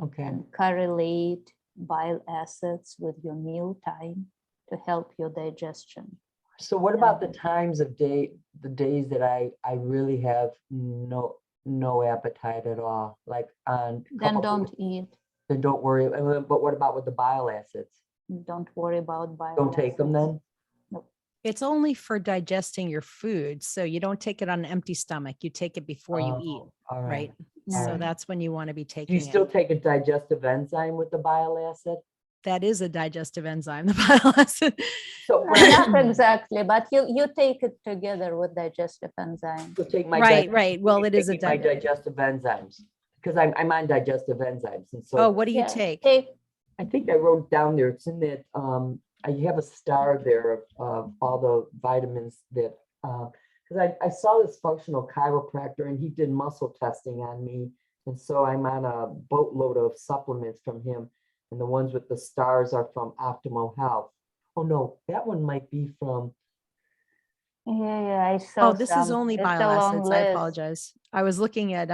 B: Okay.
C: And correlate bile acids with your meal time to help your digestion.
B: So what about the times of the days that I really have no appetite at all? Like on
C: Then don't eat.
B: Then don't worry. But what about with the bile acids?
C: Don't worry about bile
B: Don't take them
C: acids.
B: then?
C: Nope.
D: It's only for digesting your food. So you don't take it on an empty stomach. You take it before you eat,
B: All
D: right?
C: All
D: So
C: right.
D: that's when you want to be
B: Do
D: taking
B: you still
D: it.
B: take a digestive enzyme with the bile acid?
D: That is a digestive enzyme, the bile acid.
B: So
C: Not exactly, but you take it together with digestive enzymes.
B: take my
D: Right. Well, it is a
B: my digestive enzymes, because I'm on digestive enzymes, and so
D: Oh, what do you take?
B: I think I wrote down there. It's in that I have a star there of all the vitamins that because I saw this functional chiropractor and he did muscle testing on me, and so I'm on a boatload of supplements from him, and the ones with the stars are from Optimal Health. Oh no, that one might be from.
C: Yeah, I saw.
D: Oh, this is only bile acids. I apologize. I was looking at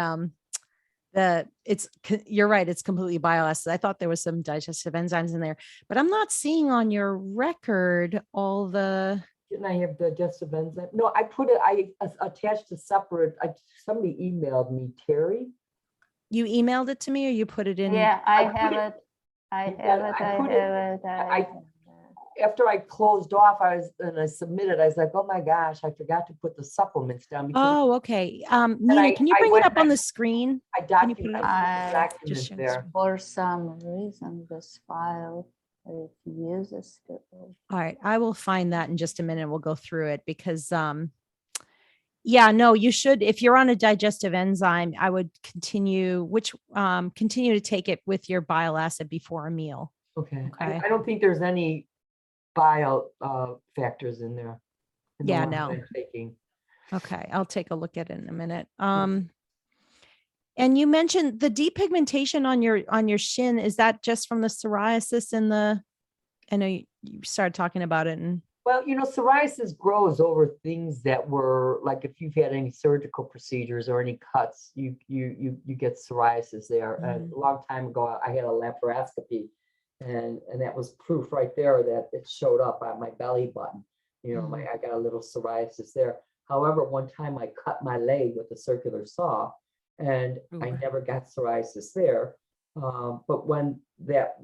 D: you're right, it's completely bile acids. I thought there was some digestive enzymes in there, but I'm not seeing on your record all the...
B: Didn't I have digestive enzyme? No, I attached a separate, somebody emailed me, Terry.
D: You emailed it to me or you put it in?
C: Yeah, I have it. I have it.
B: after I closed off, I submitted, I was like, oh my gosh, I forgot to put the supplements down because
D: Oh, okay. Nina, can you
B: I
D: bring it
B: went
D: up on
B: and
D: the screen?
B: I
D: Can you put it
B: documented
D: up?
C: I
B: documents
D: Just show
B: there.
D: us.
C: For some reason, this file refuses to.
D: All right, I will find that in just a minute. We'll go through it because yeah, no, you should, if you're on a digestive enzyme, I would continue to take it with your bile acid before a meal.
B: Okay.
D: Okay.
B: I don't think there's any bio factors in there. In the
D: Yeah,
B: one that
D: no.
B: I'm taking.
D: Okay, I'll take a look at it in a minute. And you mentioned the depigmentation on your shin. Is that just from the psoriasis and I know you started talking about it and
B: Well, psoriasis grows over things that were like if you've had any surgical procedures or any cuts, you get psoriasis there. And a long time ago, I had a laparoscopy, and that was proof right there that it showed up on my belly button. I got a little psoriasis there. However, one time I cut my leg with a circular saw, and I
D: Ooh.
B: never got psoriasis there. But when that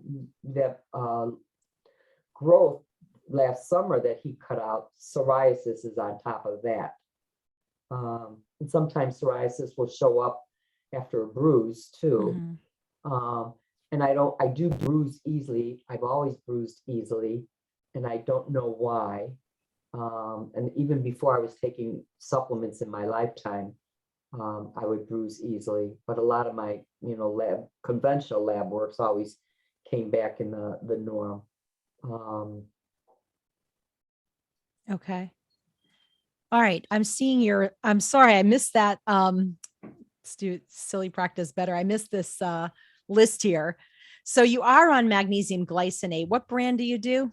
B: growth last summer that he cut out, psoriasis is on top of that. And sometimes psoriasis will show up after a bruise too. And I do bruise easily. I've always bruised easily, and I don't know why. And even before I was taking supplements in my lifetime, I would bruise easily. But a lot of my, conventional lab works always came back in the norm.
D: okay. All right. I'm sorry, I missed that. Let's do silly practice better. I missed this list here. So you are on magnesium glycinate. What brand do you do?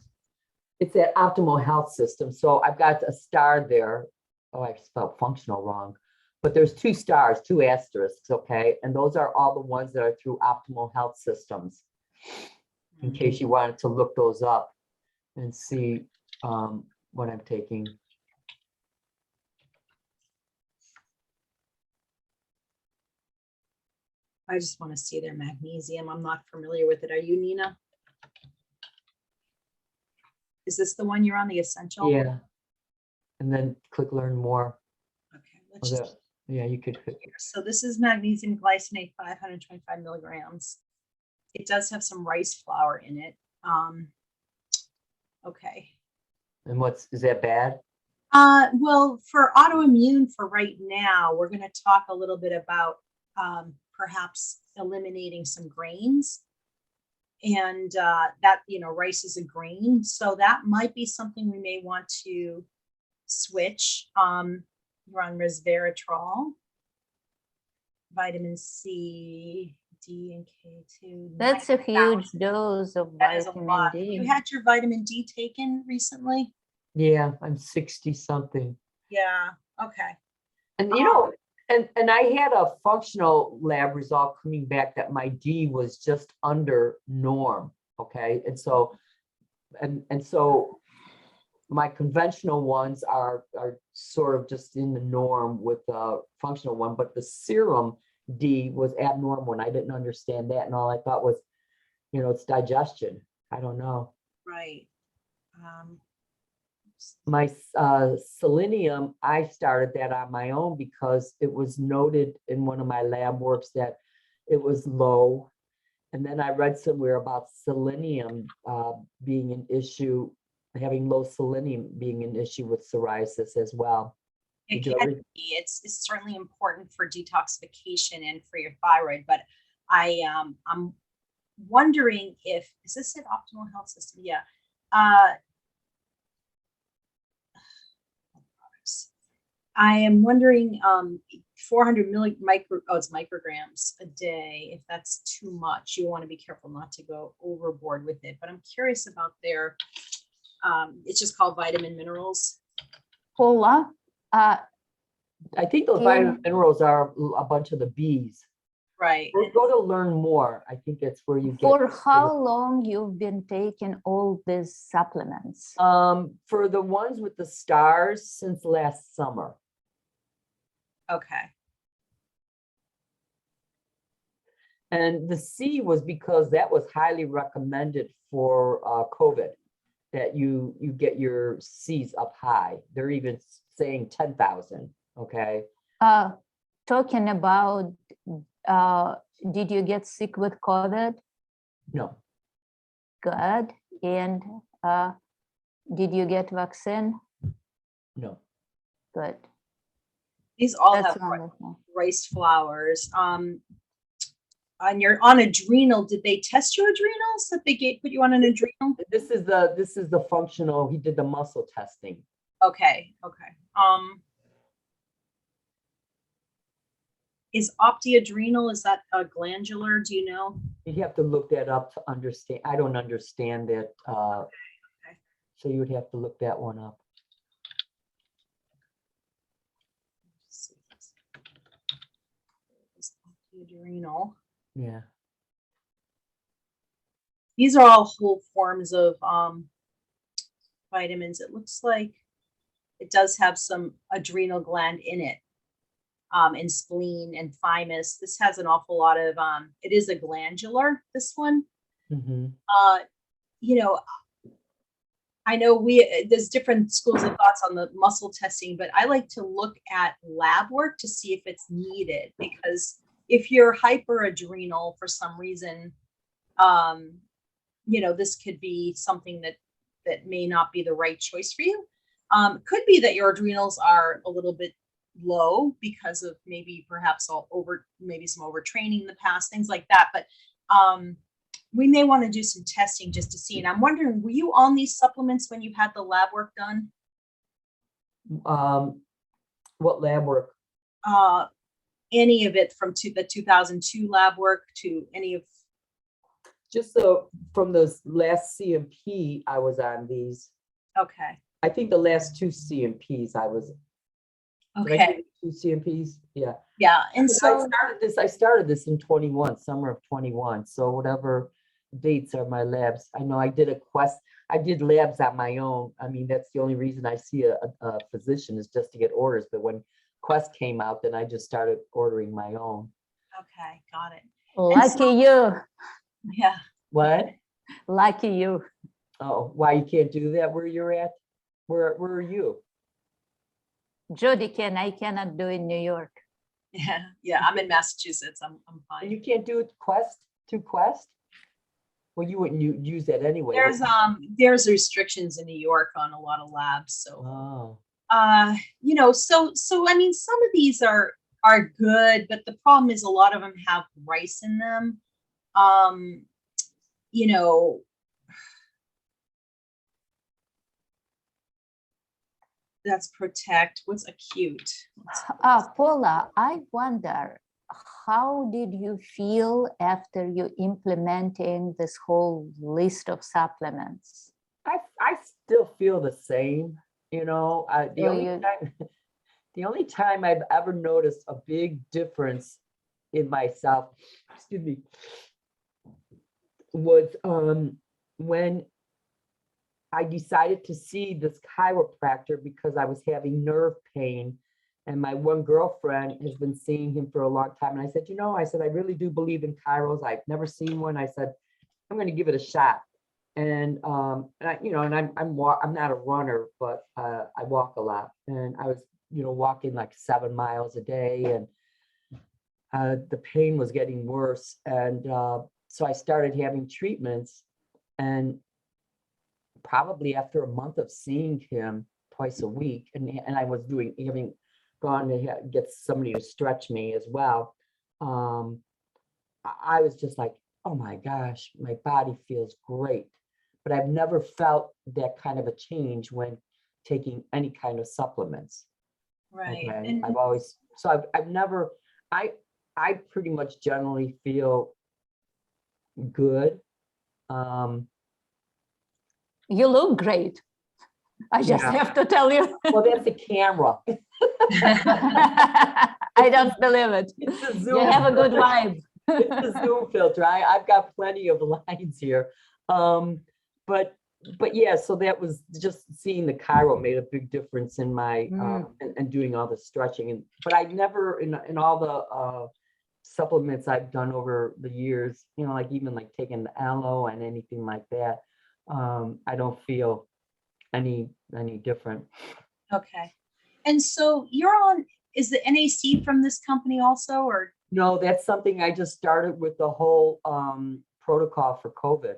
B: It's that optimal health system. So I've got a star there. Oh, I spelled functional wrong. But there's 2 stars, 2 asterisks, okay? And those are all the ones that are through optimal health systems. In case you wanted to look those up and see what I'm taking.
A: I just want to see their magnesium. I'm not familiar with it. Are you, Nina? Is this the one you're on, the essential?
B: Yeah. And then click learn more.
A: Okay, let's just,
B: Yeah, you could.
A: so this is magnesium glycinate, 525 milligrams. It does have some rice flour in it. Okay.
B: And is that bad?
A: Well, for autoimmune for right now, we're going to talk a little bit about perhaps eliminating some grains. And that, rice is a grain. So that might be something we may want to switch. You're on resveratrol, vitamin C, D, and K2.
C: That's a huge dose of vitamin D.
A: You had your vitamin D taken recently?
B: Yeah, I'm 60 something.
A: Yeah. Okay.
B: And and I had a functional lab result coming back that my D was just under norm. Okay. And so my conventional ones are sort of just in the norm with the functional one, but the serum D was abnormal, and I didn't understand that. And all I thought was, it's digestion. I don't know.
A: Right.
B: My selenium, I started that on my own because it was noted in one of my lab works that it was low. And then I read somewhere about selenium being an issue, having low selenium being an issue with psoriasis as well.
A: It can be. It's certainly important for detoxification and for your thyroid, but I'm wondering is this an optimal health system? Yeah. I am wondering 400 micrograms a day. If that's too much, you want to be careful not to go overboard with it. But I'm curious about their, it's just called vitamin minerals.
C: Paula,
B: I think those vitamin minerals are a bunch of the B's.
A: Right.
B: We'll go to learn more. I think that's where you get.
C: For how long you've been taking all these supplements?
B: For the ones with the stars since last summer.
A: Okay.
B: And the C was because that was highly recommended for COVID. that you get your C's up high. They're even saying 10,000. Okay.
C: Talking about, did you get sick with COVID?
B: No.
C: Good. And did you get vaccine?
B: No.
C: Good.
A: These all
C: That's
A: have
C: wonderful.
A: rice flours. On adrenal, did they test your adrenals that they put you on an adrenal?
B: This is the functional. He did the muscle testing.
A: Okay. Is optiadrenal, is that a glandular? Do you know?
B: You have to look that up to understand. I don't understand it.
A: Okay.
B: So you would have to look that one up.
A: Optiadrenal.
B: Yeah.
A: These are all whole forms of vitamins. It looks like it does have some adrenal gland in it, and spleen and thymus. This has an awful lot of, it is a glandular, this one.
B: Mm-hmm.
A: You know, I know there's different schools of thoughts on the muscle testing, but I like to look at lab work to see if it's needed, because if you're hyperadrenal for some reason, this could be something that may not be the right choice for you. Could be that your adrenals are a little bit low because of perhaps some overtraining in the past, things like that. But we may want to do some testing just to see. And I'm wondering, were you on these supplements when you had the lab work done?
B: What lab work?
A: Any of it from the 2002 lab work to any of.
B: Just so from those last CMP, I was on these.
A: Okay.
B: I think the last 2 CMPs I was.
A: Okay.
B: Did I give you 2 CMPs? Yeah.
A: Yeah. And
B: so I started this in 21, summer of 21. So whatever dates are my labs. I know I did I did labs on my own. I mean, that's the only reason I see a physician is just to get orders. But when Quest came out, then I just started ordering my own.
A: Okay, got it.
C: Lucky you.
A: Yeah.
B: What?
C: Lucky you.
B: Oh, why you can't do that where you're at? Where are you?
C: Jodi can. I cannot do in New York.
A: Yeah. I'm in Massachusetts. I'm fine.
B: And you can't do it through Quest? Well, you wouldn't use that anyway.
A: There's restrictions in New York on a lot of labs. So
B: Oh.
A: So I mean, some of these are good, but the problem is a lot of them have rice in them. That's protect. What's acute?
C: Paula, I wonder, how did you feel after you implementing this whole list of supplements?
B: I still feel the same. The only time I've ever noticed a big difference in myself, excuse me, was when I decided to see this chiropractor because I was having nerve pain, and my one girlfriend has been seeing him for a long time. And I said, I really do believe in chiros. I've never seen one. I said, I'm going to give it a shot. And I'm not a runner, but I walk a lot. And I was, walking like 7 miles a day, and the pain was getting worse. And so I started having treatments, and probably after a month of seeing him twice a week, and I was having gone to get somebody to stretch me as well. I was just like, oh my gosh, my body feels great. But I've never felt that kind of a change when taking any kind of supplements.
A: Right.
B: Okay.
A: And
B: I pretty much generally feel good.
C: You look great. I just have to tell you.
B: Well, that's the camera.
C: I don't believe it. You have a good vibe.
B: It's the Zoom filter. I've got plenty of lines here. But yeah, so that was just seeing the chiro made a big difference in my and doing all the stretching. But I never in all the supplements I've done over the years, like even like taking the aloe and anything like that. I don't feel any different.
A: Okay. And so you're on, is the NAC from this company also, or?
B: No, that's something I just started with the whole protocol for COVID.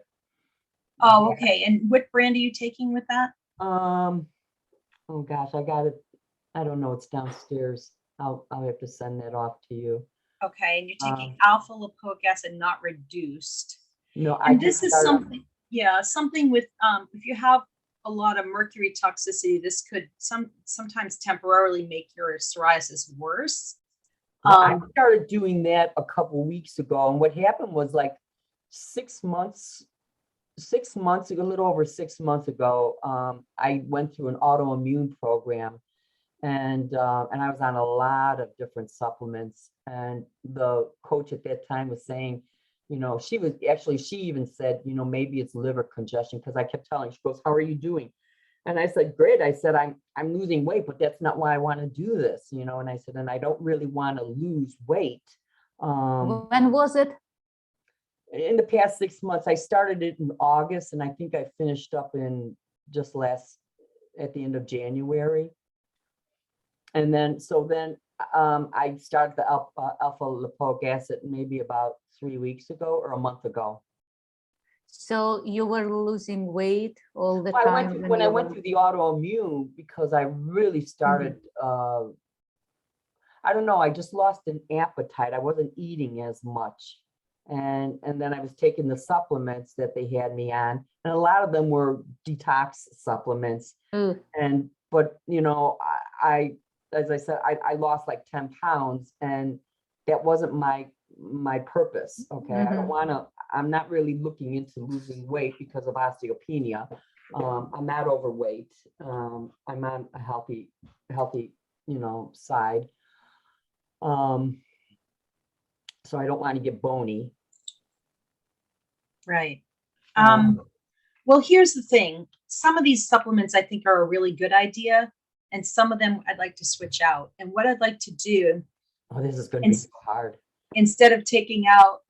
A: Oh, okay. And what brand are you taking with that?
B: Oh gosh, I got it. I don't know. It's downstairs. I'll have to send that off to you.
A: Okay. And you're taking alpha lipoic acid, not reduced.
B: No,
A: And this is something, yeah, something with, if you have a lot of mercury toxicity, this could sometimes temporarily make your psoriasis worse.
B: I started doing that a couple weeks ago, and what happened was like 6 months ago, a little over 6 months ago, I went through an autoimmune program, and I was on a lot of different supplements. And the coach at that time was saying, she even said, maybe it's liver congestion, because I kept telling her, she goes, "How are you doing?" And I said, "Great." I said, I'm losing weight, but that's not why I want to do this, and I said, and I don't really want to lose weight.
C: When was it?
B: In the past 6 months. I started it in August, and I think I finished up in just at the end of January. And then, I started the alpha lipoic acid maybe about 3 weeks ago or a month ago.
C: So you were losing weight all the
B: Well,
C: time?
B: I went through the autoimmune, because I really started, I don't know, I just lost an appetite. I wasn't eating as much. And then I was taking the supplements that they had me on, and a lot of them were detox supplements. But I as I said, I lost like 10 pounds, and that wasn't my purpose. Okay. I'm not really looking into losing weight because of osteopenia. I'm not overweight. I'm on a healthy, side. So I don't want to get bony.
A: Right. Well, here's the thing. Some of these supplements I think are a really good idea, and some of them I'd like to switch out. And what I'd like to do,
B: this is going to be so hard.
A: Instead of taking out,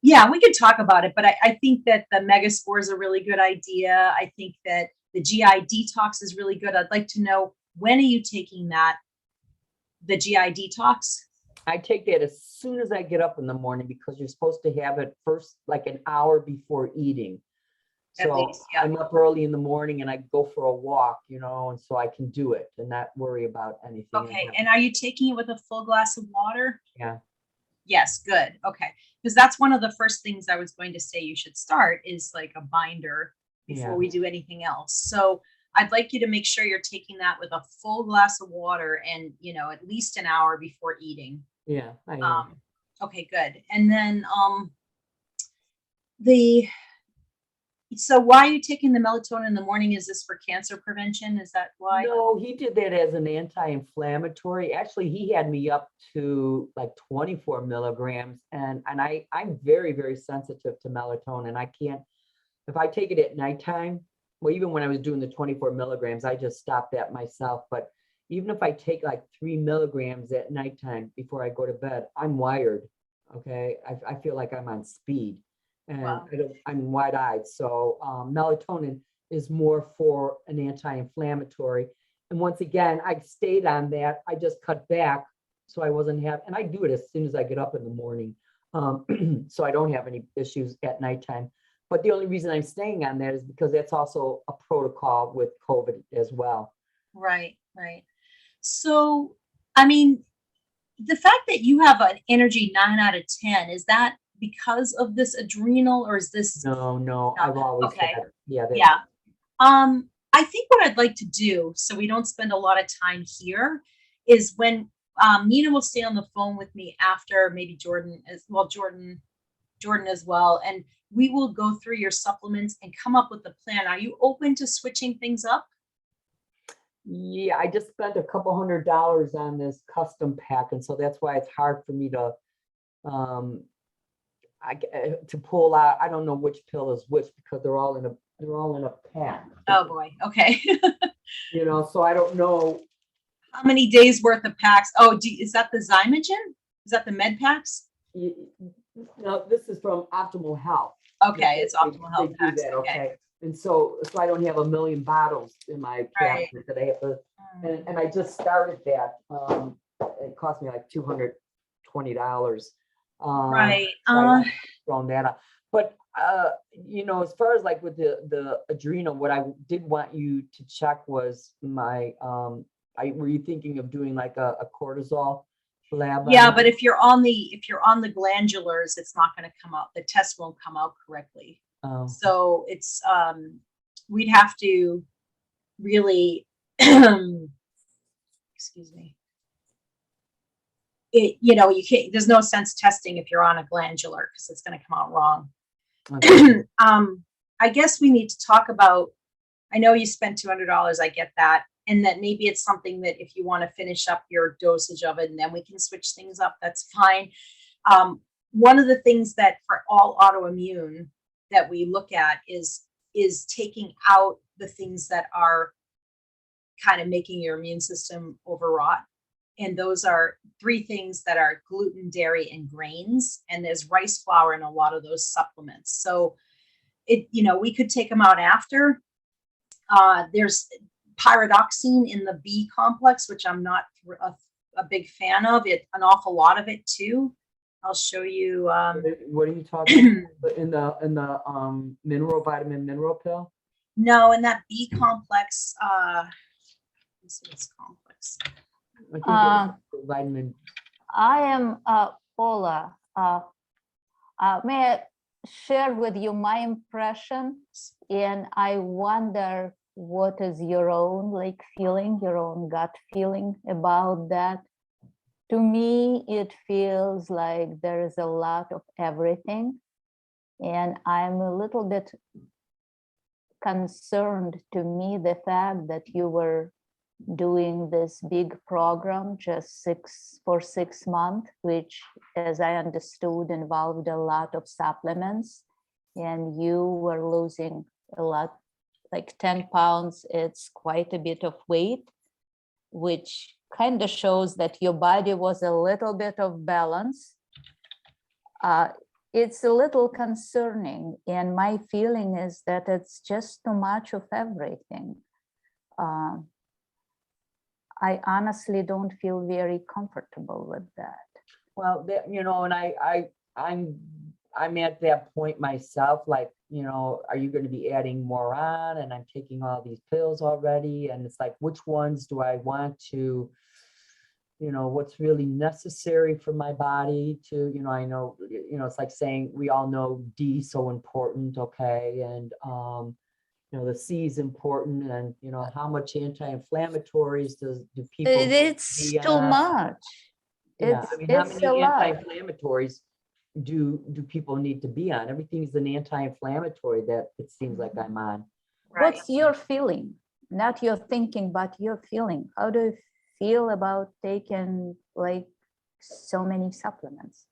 A: yeah, we could talk about it, but I think that the Megaspore is a really good idea. I think that the GI detox is really good. I'd like to know, when are you taking that, the GI detox?
B: I take that as soon as I get up in the morning, because you're supposed to have it first, like an hour before eating. So least, yeah. I'm up early in the morning, and I go for a walk, and so I can do it and not worry about anything.
A: Okay. And are you taking it with a full glass of water?
B: Yeah.
A: Yes. Good. Okay. Because that's one of the first things I was going to say you should start, is like a binder before we do anything else. So I'd like you to make sure you're taking that with a full glass of water, and, at least an hour before eating.
B: Yeah. I know.
A: Okay, good. And then, so why are you taking the melatonin in the morning? Is this for cancer prevention? Is that why?
B: No, he did that as an anti-inflammatory. Actually, he had me up to like 24 milligrams, and I'm very, very sensitive to melatonin. I can't, if I take it at nighttime, well, even when I was doing the 24 milligrams, I just stopped that myself. But even if I take like 3 milligrams at nighttime before I go to bed, I'm wired. Okay. I feel like I'm on speed, and
A: wow.
B: I'm wide-eyed. So melatonin is more for an anti-inflammatory. And once again, I stayed on that. I just cut back, so I wasn't and I do it as soon as I get up in the morning. So I don't have any issues at nighttime. But the only reason I'm staying on that is because that's also a protocol with COVID as well.
A: Right, right. So, I mean, the fact that you have an energy 9 out of 10, is that because of this adrenal, or is this?
B: No, I've always had it.
A: Yeah. I think what I'd like to do, so we don't spend a lot of time here, is when Nina will stay on the phone with me after, maybe Jordan as well, and we will go through your supplements and come up with a plan. Are you open to switching things up?
B: Yeah, I just spent a couple $100 on this custom pack, and so that's why it's hard for me to pull out. I don't know which pill is which, because they're all in a pack.
A: Oh boy. Okay.
B: So I don't know
A: how many days worth of packs. Oh, is that the Zymogen? Is that the med packs?
B: No, this is from Optimal Health.
A: Okay, it's optimal
B: They
A: health
B: do
A: packs.
B: that,
A: Okay.
B: And so I don't have a million bottles in my
A: Right.
B: cabinet that I have to, and I just started that. It cost me like $220.
A: Right.
B: So I haven't thrown that out. But as far as like with the adrenal, what I did want you to check was my were you thinking of doing like a cortisol lab?
A: Yeah, but if you're on the glandulars, it's not going to come out. The test won't come out correctly. So it's we'd have to really excuse me. You can't, there's no sense testing if you're on a glandular because it's going to come out wrong.
B: Okay.
A: I guess we need to talk about, I know you spent $200, I get that. And that maybe it's something that if you want to finish up your dosage of it and then we can switch things up, that's fine. One of the things that for all autoimmune that we look at is taking out the things that are kind of making your immune system overwrought. And those are 3 things that are gluten, dairy, and grains. And there's rice flour in a lot of those supplements. So we could take them out after. There's pyridoxine in the B complex, which I'm not a big fan of it, an awful lot of it too. I'll show you.
B: What are you talking about? In the vitamin mineral pill?
A: No, in that B complex, let's see what's complex.
B: I think it's vitamin.
C: I am Paula. May I share with you my impression? And I wonder what is your own feeling, your own gut feeling about that. To me, it feels like there is a lot of everything. And I'm a little bit concerned, to me, the fact that you were doing this big program just for 6 months, which, as I understood, involved a lot of supplements, and you were losing a lot, like 10 pounds. It's quite a bit of weight, which kind of shows that your body was a little bit of balance. It's a little concerning, and my feeling is that it's just too much of everything. I honestly don't feel very comfortable with that.
B: Well, and I'm at that point myself, like, are you going to be adding more on? And I'm taking all these pills already. And it's like, which ones do I want to, what's really necessary for my body to, I know, it's like saying, we all know D so important. Okay. And, the C is important, and how much anti-inflammatories do people?
C: It's too much.
B: Yeah,
C: It's
B: how many
C: a lot.
B: anti-inflammatories do people need to be on? Everything is an anti-inflammatory that it seems like I'm on.
A: Right.
C: What's your feeling? Not your thinking, but your feeling. How do you feel about taking so many supplements?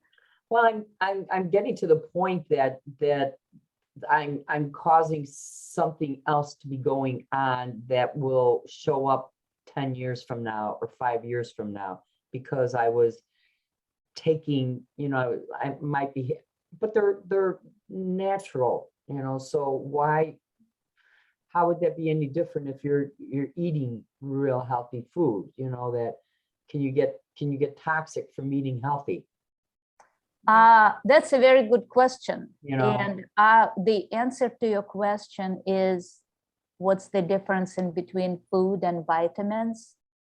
B: Well, I'm getting to the point that I'm causing something else to be going on that will show up 10 years from now or 5 years from now, because I was taking, I might be, but they're natural, so how would that be any different if you're eating real healthy food? That can you get toxic from eating healthy?
C: That's a very good question.
B: And
C: the answer to your question is, what's the difference in between food and vitamins?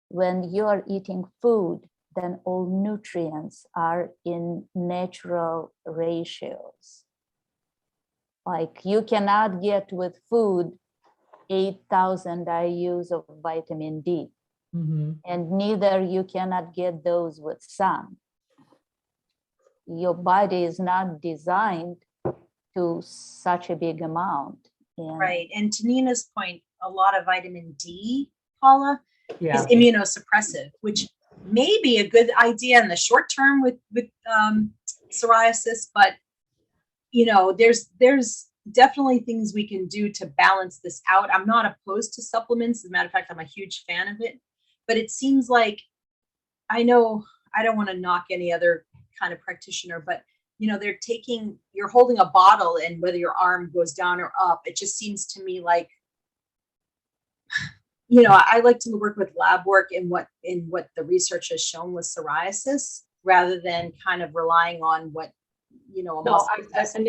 C: When you are eating food, then all nutrients are in natural ratios. Like, you cannot get with food 8,000 IUs of vitamin D, and neither you cannot get those with sun. Your body is not designed to such a big amount.
A: Right. And to Nina's point, a lot of vitamin D, Paula,
B: yeah,
A: is immunosuppressive, which may be a good idea in the short term with psoriasis, but there's definitely things we can do to balance this out. I'm not opposed to supplements. As a matter of fact, I'm a huge fan of it, but it seems like, I know I don't want to knock any other kind of practitioner, but they're taking, you're holding a bottle, and whether your arm goes down or up, it just seems to me like, I like to work with lab work in what the research has shown with psoriasis, rather than kind of relying on what, a
B: No,
A: muscle test.
B: and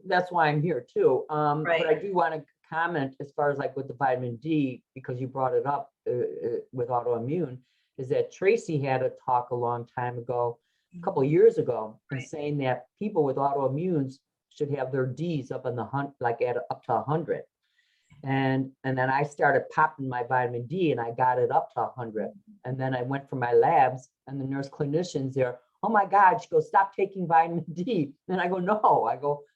B: that's why I'm here too.
A: Right.
B: But I do want to comment as far as like with the vitamin D, because you brought it up with autoimmune, is that Tracy had a talk a long time ago, a couple of years ago, and
A: Right.
B: saying that people with autoimmunes should have their Ds up in the like at up to 100. And then I started popping my vitamin D, and I got it up to 100. And then I went for my labs, and the nurse clinicians there, oh my God, she goes, stop taking vitamin D. And I go, no,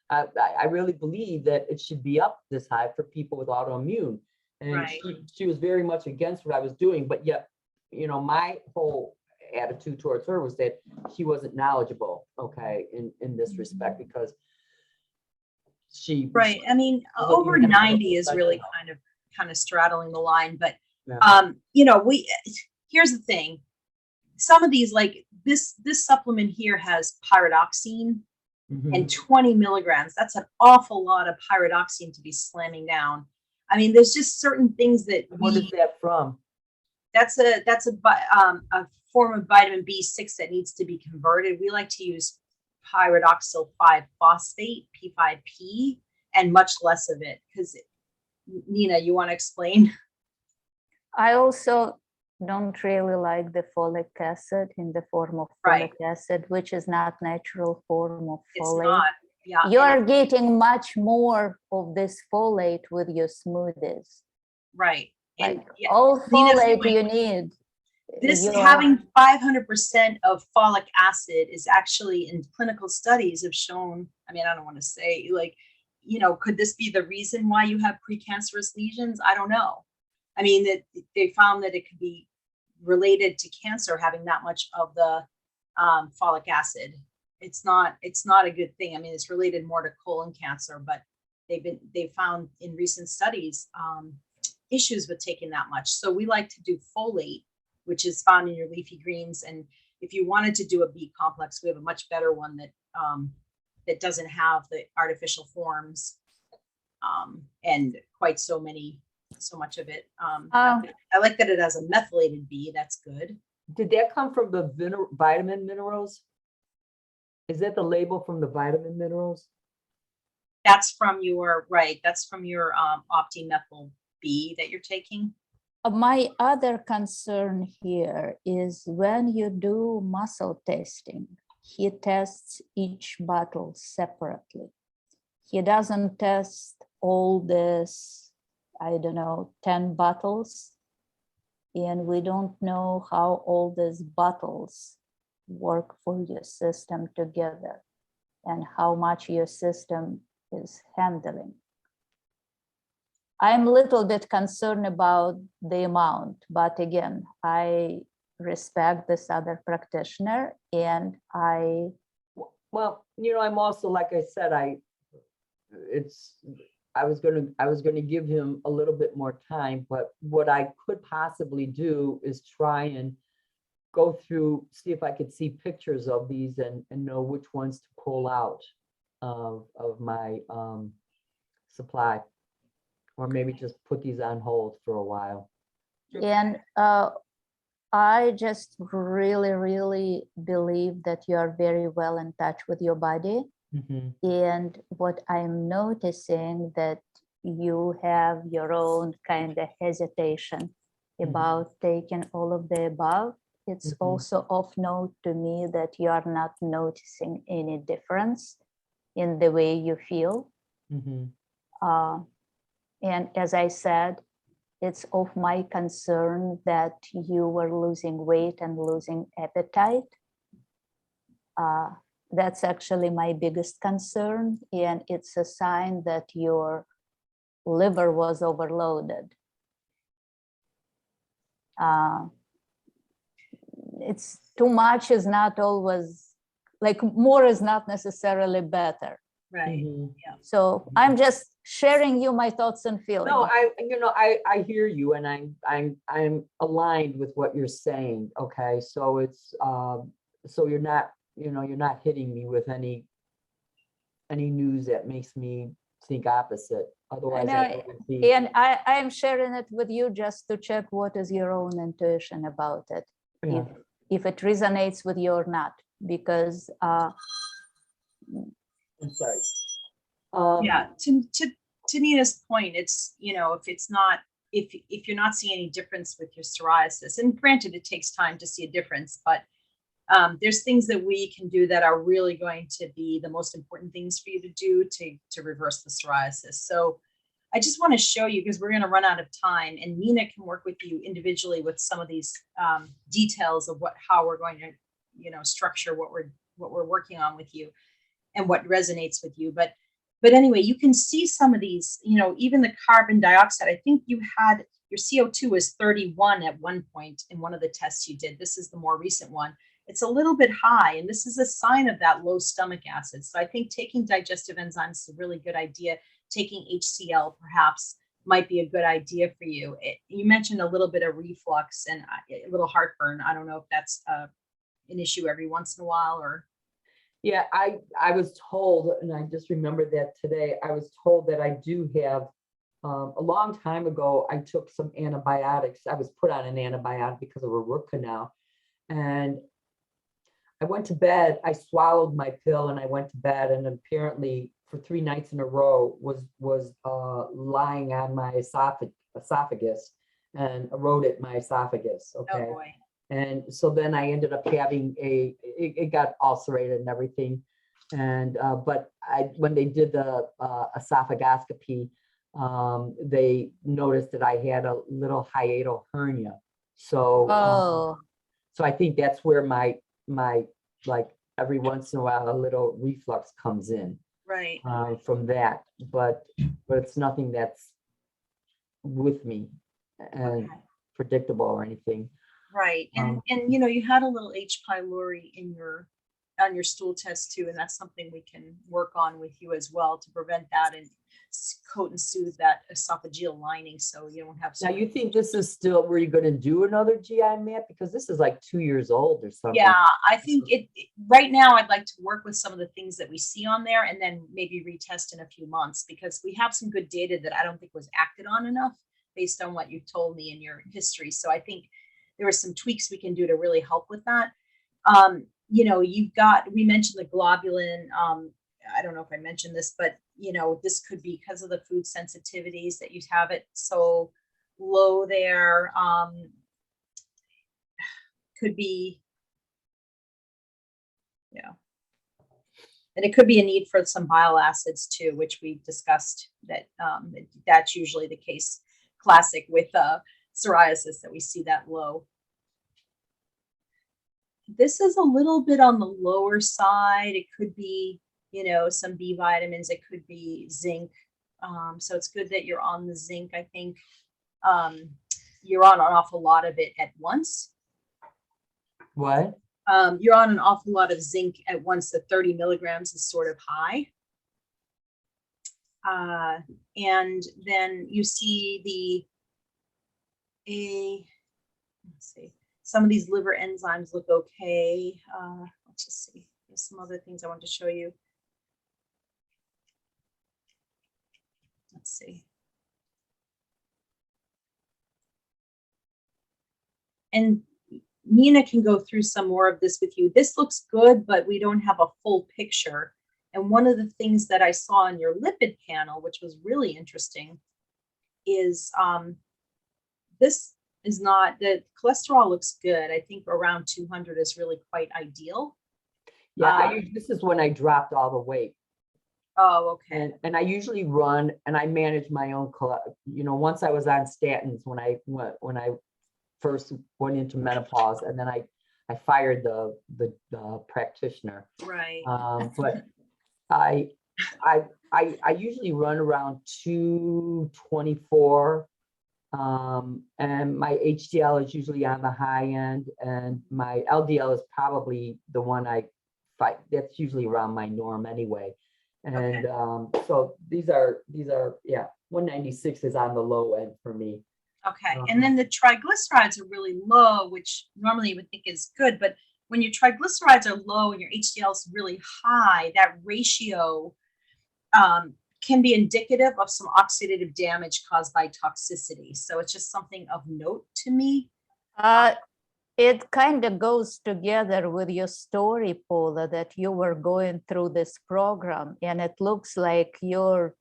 B: I really believe that it should be up this high for people with autoimmune. And
A: Right.
B: she was very much against what I was doing, but yet, my whole attitude towards her was that she wasn't knowledgeable, okay, in this respect, because she.
A: Right. I mean,
B: was looking
A: over
B: at it
A: 90 is
B: like,
A: really kind of straddling the line. But,
B: Yeah.
A: here's the thing. Some of these, like this supplement here has pyridoxine
B: Mhm.
A: and 20 milligrams. That's an awful lot of pyridoxine to be slamming down. I mean, there's just certain things that
B: What is that from?
A: that's a form of vitamin B6 that needs to be converted. We like to use pyridoxal 5-phosphate, P5P, and much less of it. Because, Nina, you want to explain?
C: I also don't really like the folic acid in the form of
A: Right.
C: folic acid, which is not natural form of
A: It's
C: folate.
A: not. Yeah.
C: You're getting much more of this folate with your smoothies.
A: Right. And
C: Like
A: yeah,
C: all
A: Nina's
C: folate
A: point.
C: you need.
A: This
C: you're-
A: having 500% of folic acid is actually, in clinical studies, have shown, I mean, I don't want to say like, could this be the reason why you have precancerous lesions? I don't know. I mean, that they found that it could be related to cancer, having that much of the folic acid. It's not a good thing. I mean, it's related more to colon cancer, but they found in recent studies issues with taking that much. So we like to do folate, which is found in your leafy greens. And if you wanted to do a B complex, we have a much better one that doesn't have the artificial forms and quite so much of it. I like that it has a methylated B. That's good.
B: Did that come from the vitamin minerals? Is that the label from the vitamin minerals?
A: That's from your OptiMethyl B that you're taking.
C: My other concern here is when you do muscle testing, he tests each bottle separately. He doesn't test all this, 10 bottles. And we don't know how all these bottles work for your system together and how much your system is handling. I'm a little bit concerned about the amount, but again, I respect this other practitioner, and
B: Well, I'm also, like I said, I was gonna give him a little bit more time, but what I could possibly do is try and go through, see if I could see pictures of these and know which ones to pull out of my supply, or maybe just put these on hold for a while.
C: And I just really, really believe that you are very well in touch with your body.
B: Mhm.
C: And what I'm noticing that you have your own kind of hesitation about taking all of the above. It's
B: Mhm.
C: also of note to me that you are not noticing any difference in the way you feel.
B: Mhm.
C: And as I said, it's of my concern that you were losing weight and losing appetite. That's actually my biggest concern, and it's a sign that your liver was overloaded. It's too much is not always, like more is not necessarily better.
A: Right.
B: Mhm.
C: So I'm just sharing you my thoughts and feelings.
B: No, I hear you, and I'm aligned with what you're saying. Okay, so it's so you're not hitting me with any any news that makes me think opposite. Otherwise,
C: know,
B: I would be.
C: and I am sharing it with you just to check what is your own intuition about it,
B: Yeah.
C: if it resonates with you or not, because
B: I'm sorry.
A: Yeah, to Nina's point, it's, you know, if it's not, if you're not seeing any difference with your psoriasis, and granted, it takes time to see a difference, but there's things that we can do that are really going to be the most important things for you to do to reverse the psoriasis. So I just want to show you, because we're going to run out of time, and Nina can work with you individually with some of these details of how we're going to, you know, structure what we're working on with you and what resonates with you. But anyway, you can see some of these, you know, even the carbon dioxide. I think you had your CO2 was 31 at one point in one of the tests you did. This is the more recent one. It's a little bit high, and this is a sign of that low stomach acid. So I think taking digestive enzymes is a really good idea. Taking HCl perhaps might be a good idea for you. You mentioned a little bit of reflux and a little heartburn. I don't know if that's an issue every once in a while or.
B: Yeah, I was told, and I just remembered that today, I was told that I do have, a long time ago, I took some antibiotics. I was put on an antibiotic because of a root canal. And I went to bed, I swallowed my pill and I went to bed, and apparently for 3 nights in a row was lying on my esophagus and eroded my esophagus. Okay.
A: Oh boy.
B: And so then I ended up having it got ulcerated and everything. And, but when they did the esophagoscopy, they noticed that I had a little hiatal hernia. So, so I think that's where my like every once in a while, a little reflux comes in.
A: Right.
B: From that, but it's nothing that's with me and predictable or anything.
A: Right. And you know, you had a little H. pylori on your stool test too, and that's something we can work on with you as well to prevent that and coat and soothe that esophageal lining so you don't have.
B: Now, you think this is still, were you going to do another GI map? Because this is like 2 years old or something.
A: Yeah, I think right now I'd like to work with some of the things that we see on there and then maybe retest in a few months, because we have some good data that I don't think was acted on enough based on what you told me in your history. So I think there are some tweaks we can do to really help with that. You know, we mentioned the globulin. I don't know if I mentioned this, but you know, this could be because of the food sensitivities that you have it so low there. Could be, yeah. And it could be a need for some bile acids too, which we discussed that that's usually the case classic with psoriasis that we see that low. This is a little bit on the lower side. It could be, you know, some B vitamins. It could be zinc. So it's good that you're on the zinc. I think you're on an awful lot of it at once.
B: What?
A: You're on an awful lot of zinc at once. The 30 milligrams is sort of high. And then you see let's see. Some of these liver enzymes look okay. Let's just see. There's some other things I want to show you. Let's see. And Nina can go through some more of this with you. This looks good, but we don't have a full picture. And one of the things that I saw in your lipid panel, which was really interesting, is this is not, the cholesterol looks good. I think around 200 is really quite ideal.
B: Yeah, this is when I dropped all the weight.
A: Oh, okay.
B: And I usually run and I manage my own, you know, once I was on statins when I first went into menopause, and then I fired the practitioner.
A: Right.
B: But I usually run around 224. And my HDL is usually on the high end, and my LDL is probably the one I fight. That's usually around my norm anyway. And so these are, yeah, 196 is on the low end for me.
A: Okay. And then the triglycerides are really low, which normally you would think is good. But when your triglycerides are low and your HDL is really high, that ratio can be indicative of some oxidative damage caused by toxicity. So it's just something of note to me.
C: It kind of goes together with your story, Paula, that you were going through this program, and it looks like your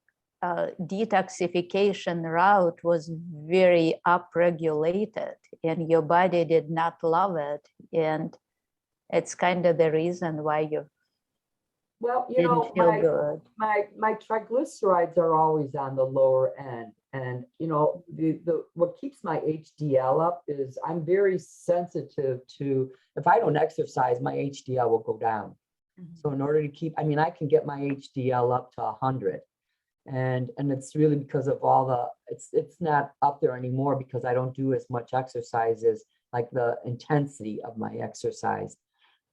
C: detoxification route was very upregulated, and your body did not love it. And it's kind of the reason why you
B: Well,
C: didn't feel good.
B: my triglycerides are always on the lower end. And, the what keeps my HDL up is I'm very sensitive to, if I don't exercise, my HDL will go down. So in order to keep, I can get my HDL up to 100. And it's really because of all it's not up there anymore because I don't do as much exercise as like the intensity of my exercise.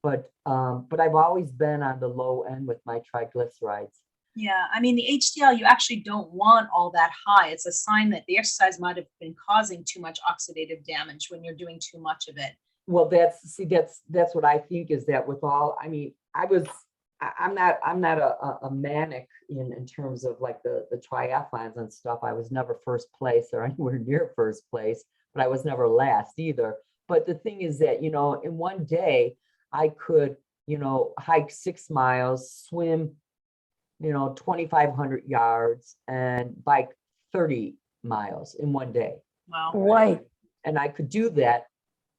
B: But I've always been on the low end with my triglycerides.
A: Yeah, the HDL, you actually don't want all that high. It's a sign that the exercise might have been causing too much oxidative damage when you're doing too much of it.
B: Well, that's what I think is that with all, I'm not a manic in terms of like the triathlons and stuff. I was never first place or anywhere near first place, but I was never last either. But the thing is that, in one day I could, hike 6 miles, swim, 2,500 yards and bike 30 miles in one day.
A: Wow.
C: Why?
B: And I could do that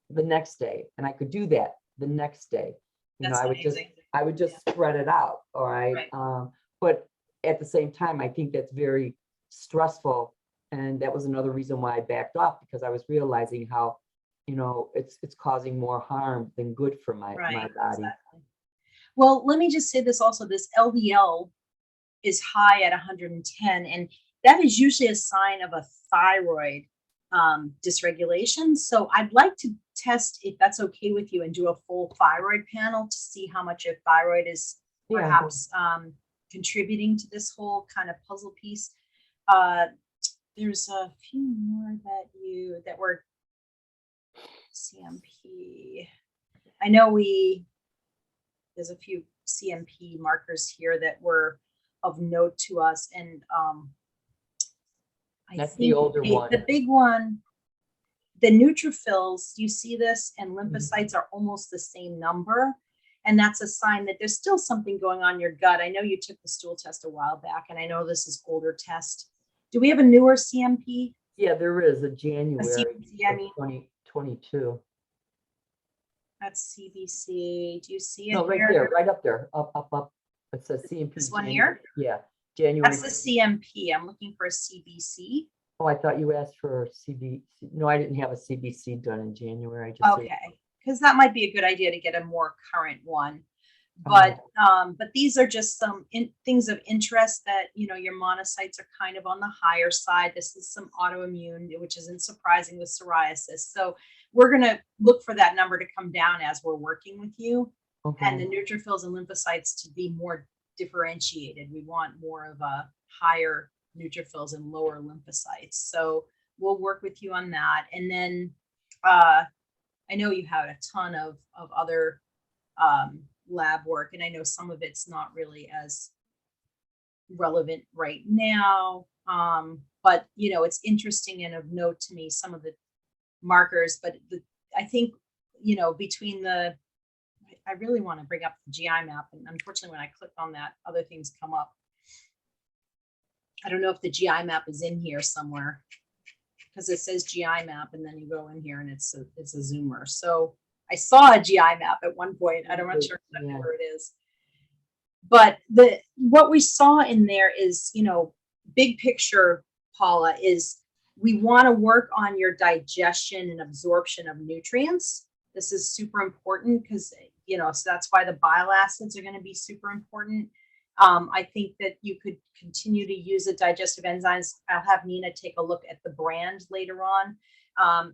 B: the next day. And I could do that the next day.
A: That's amazing.
B: I would just spread it out. All right. But at the same time, I think that's very stressful. And that was another reason why I backed off, because I was realizing how, it's causing more harm than good for my body.
A: Exactly. Well, let me just say this also, this LDL is high at 110, and that is usually a sign of a thyroid dysregulation. So I'd like to test, if that's okay with you, and do a full thyroid panel to see how much your thyroid is perhaps contributing to this whole kind of puzzle piece. There's a few more that were CMP. I know there's a few CMP markers here that were of note to us, and I
B: That's
A: think
B: the older one.
A: The big one, the neutrophils, you see this, and lymphocytes are almost the same number, and that's a sign that there's still something going on in your gut. I know you took the stool test a while back, and I know this is older test. Do we have a newer CMP?
B: Yeah, there is a January
A: CBC,
B: of 2022.
A: That's CBC. Do you see it?
B: No, right there, right up there, up. It says CMP.
A: This one
B: January.
A: here?
B: Yeah, January.
A: That's the CMP. I'm looking for a CBC.
B: Oh, I thought you asked for CBC. No, I didn't have a CBC done in January. I just
A: Okay, because that might be a good idea to get a more current one. But these are just some things of interest that, your monocytes are kind of on the higher side. This is some autoimmune, which isn't surprising with psoriasis. So we're going to look for that number to come down as we're working with you.
B: Okay.
A: And the neutrophils and lymphocytes to be more differentiated. We want more of a higher neutrophils and lower lymphocytes. So we'll work with you on that. And then I know you have a ton of other lab work, and I know some of it's not really as relevant right now. But it's interesting and of note to me, some of the markers, but I think, between I really want to bring up the GI map, and unfortunately when I click on that, other things come up. I don't know if the GI map is in here somewhere, because it says GI map and then you go in here and it's a zoomer. So I saw a GI map at one point. I'm not sure exactly where it is. But what we saw in there is, big picture, Paula, is we want to work on your digestion and absorption of nutrients. This is super important because, so that's why the bile acids are going to be super important. I think that you could continue to use the digestive enzymes. I'll have Nina take a look at the brand later on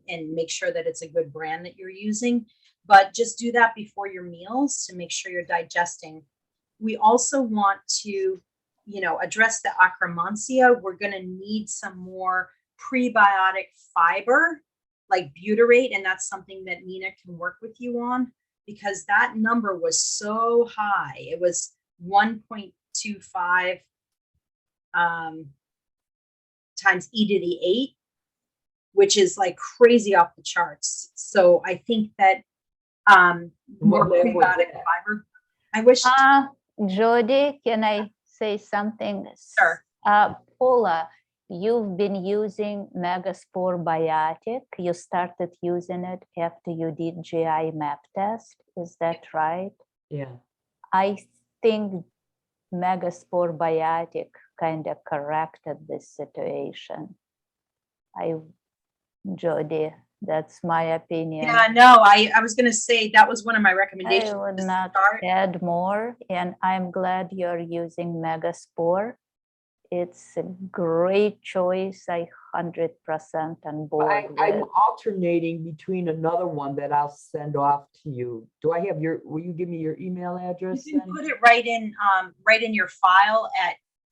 A: and make sure that it's a good brand that you're using. But just do that before your meals to make sure you're digesting. We also want to, address the Akkermansia. We're going to need some more prebiotic fiber like butyrate, and that's something that Nina can work with you on, because that number was so high. It was 1.25 times e to the 8, which is like crazy off the charts. So I think that more
B: What lab was
A: prebiotic
B: that?
A: fiber. I wish.
C: Jodi, can I say something?
A: Sure.
C: Paula, you've been using Megaspore Biotic. You started using it after you did GI map test. Is that right?
B: Yeah.
C: I think Megaspore Biotic kind of corrected this situation. Jodi, that's my opinion.
A: Yeah, no, I was going to say that was one of my recommendations.
C: I would
A: to
C: not
A: start.
C: add more, and I'm glad you're using Megaspore. It's a great choice. I 100% on board
B: I'm
C: with.
B: alternating between another one that I'll send off to you. Do I have your, will you give me your email address?
A: You can
B: then?
A: put it right in your file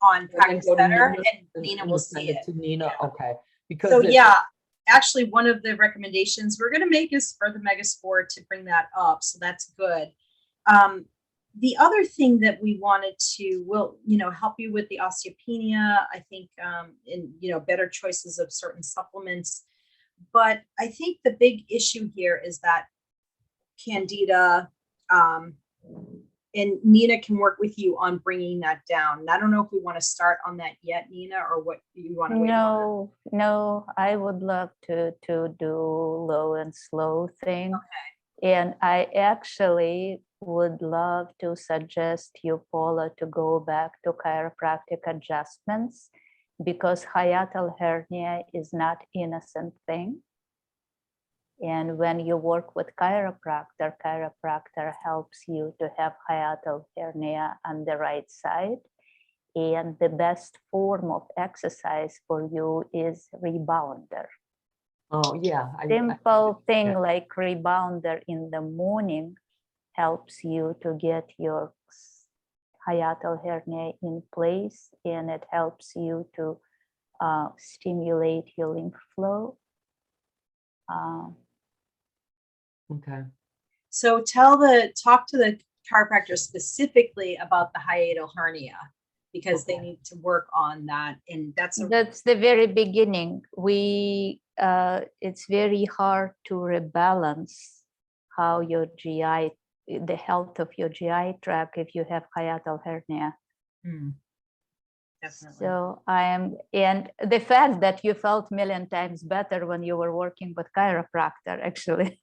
A: on
B: And then
A: Practice
B: go to
A: Better,
B: Nina,
A: and Nina
B: and
A: will
B: you'll send
A: see it.
B: To Nina, okay. Because
A: So
B: it-
A: yeah, actually one of the recommendations we're going to make is for the Megaspore to bring that up. So that's good. The other thing that we wanted to help you with the osteopenia, I think, in, better choices of certain supplements. But I think the big issue here is that Candida, and Nina can work with you on bringing that down. And I don't know if we want to start on that yet, Nina, or what you want to wait on.
C: No, I would love to do low and slow thing.
A: Okay.
C: And I actually would love to suggest you, Paula, to go back to chiropractic adjustments, because hiatal hernia is not innocent thing. And when you work with chiropractor helps you to have hiatal hernia on the right side. And the best form of exercise for you is rebounder.
B: Oh, yeah.
C: Simple thing like rebounder in the morning helps you to get your hiatal hernia in place, and it helps you to stimulate your lymph flow.
B: Okay.
A: So talk to the chiropractor specifically about the hiatal hernia, because they need to work on that. And that's
C: the very beginning. It's very hard to rebalance how your GI, the health of your GI tract if you have hiatal hernia.
A: Definitely.
C: So and the fact that you felt 1,000,000 times better when you were working with chiropractor, actually.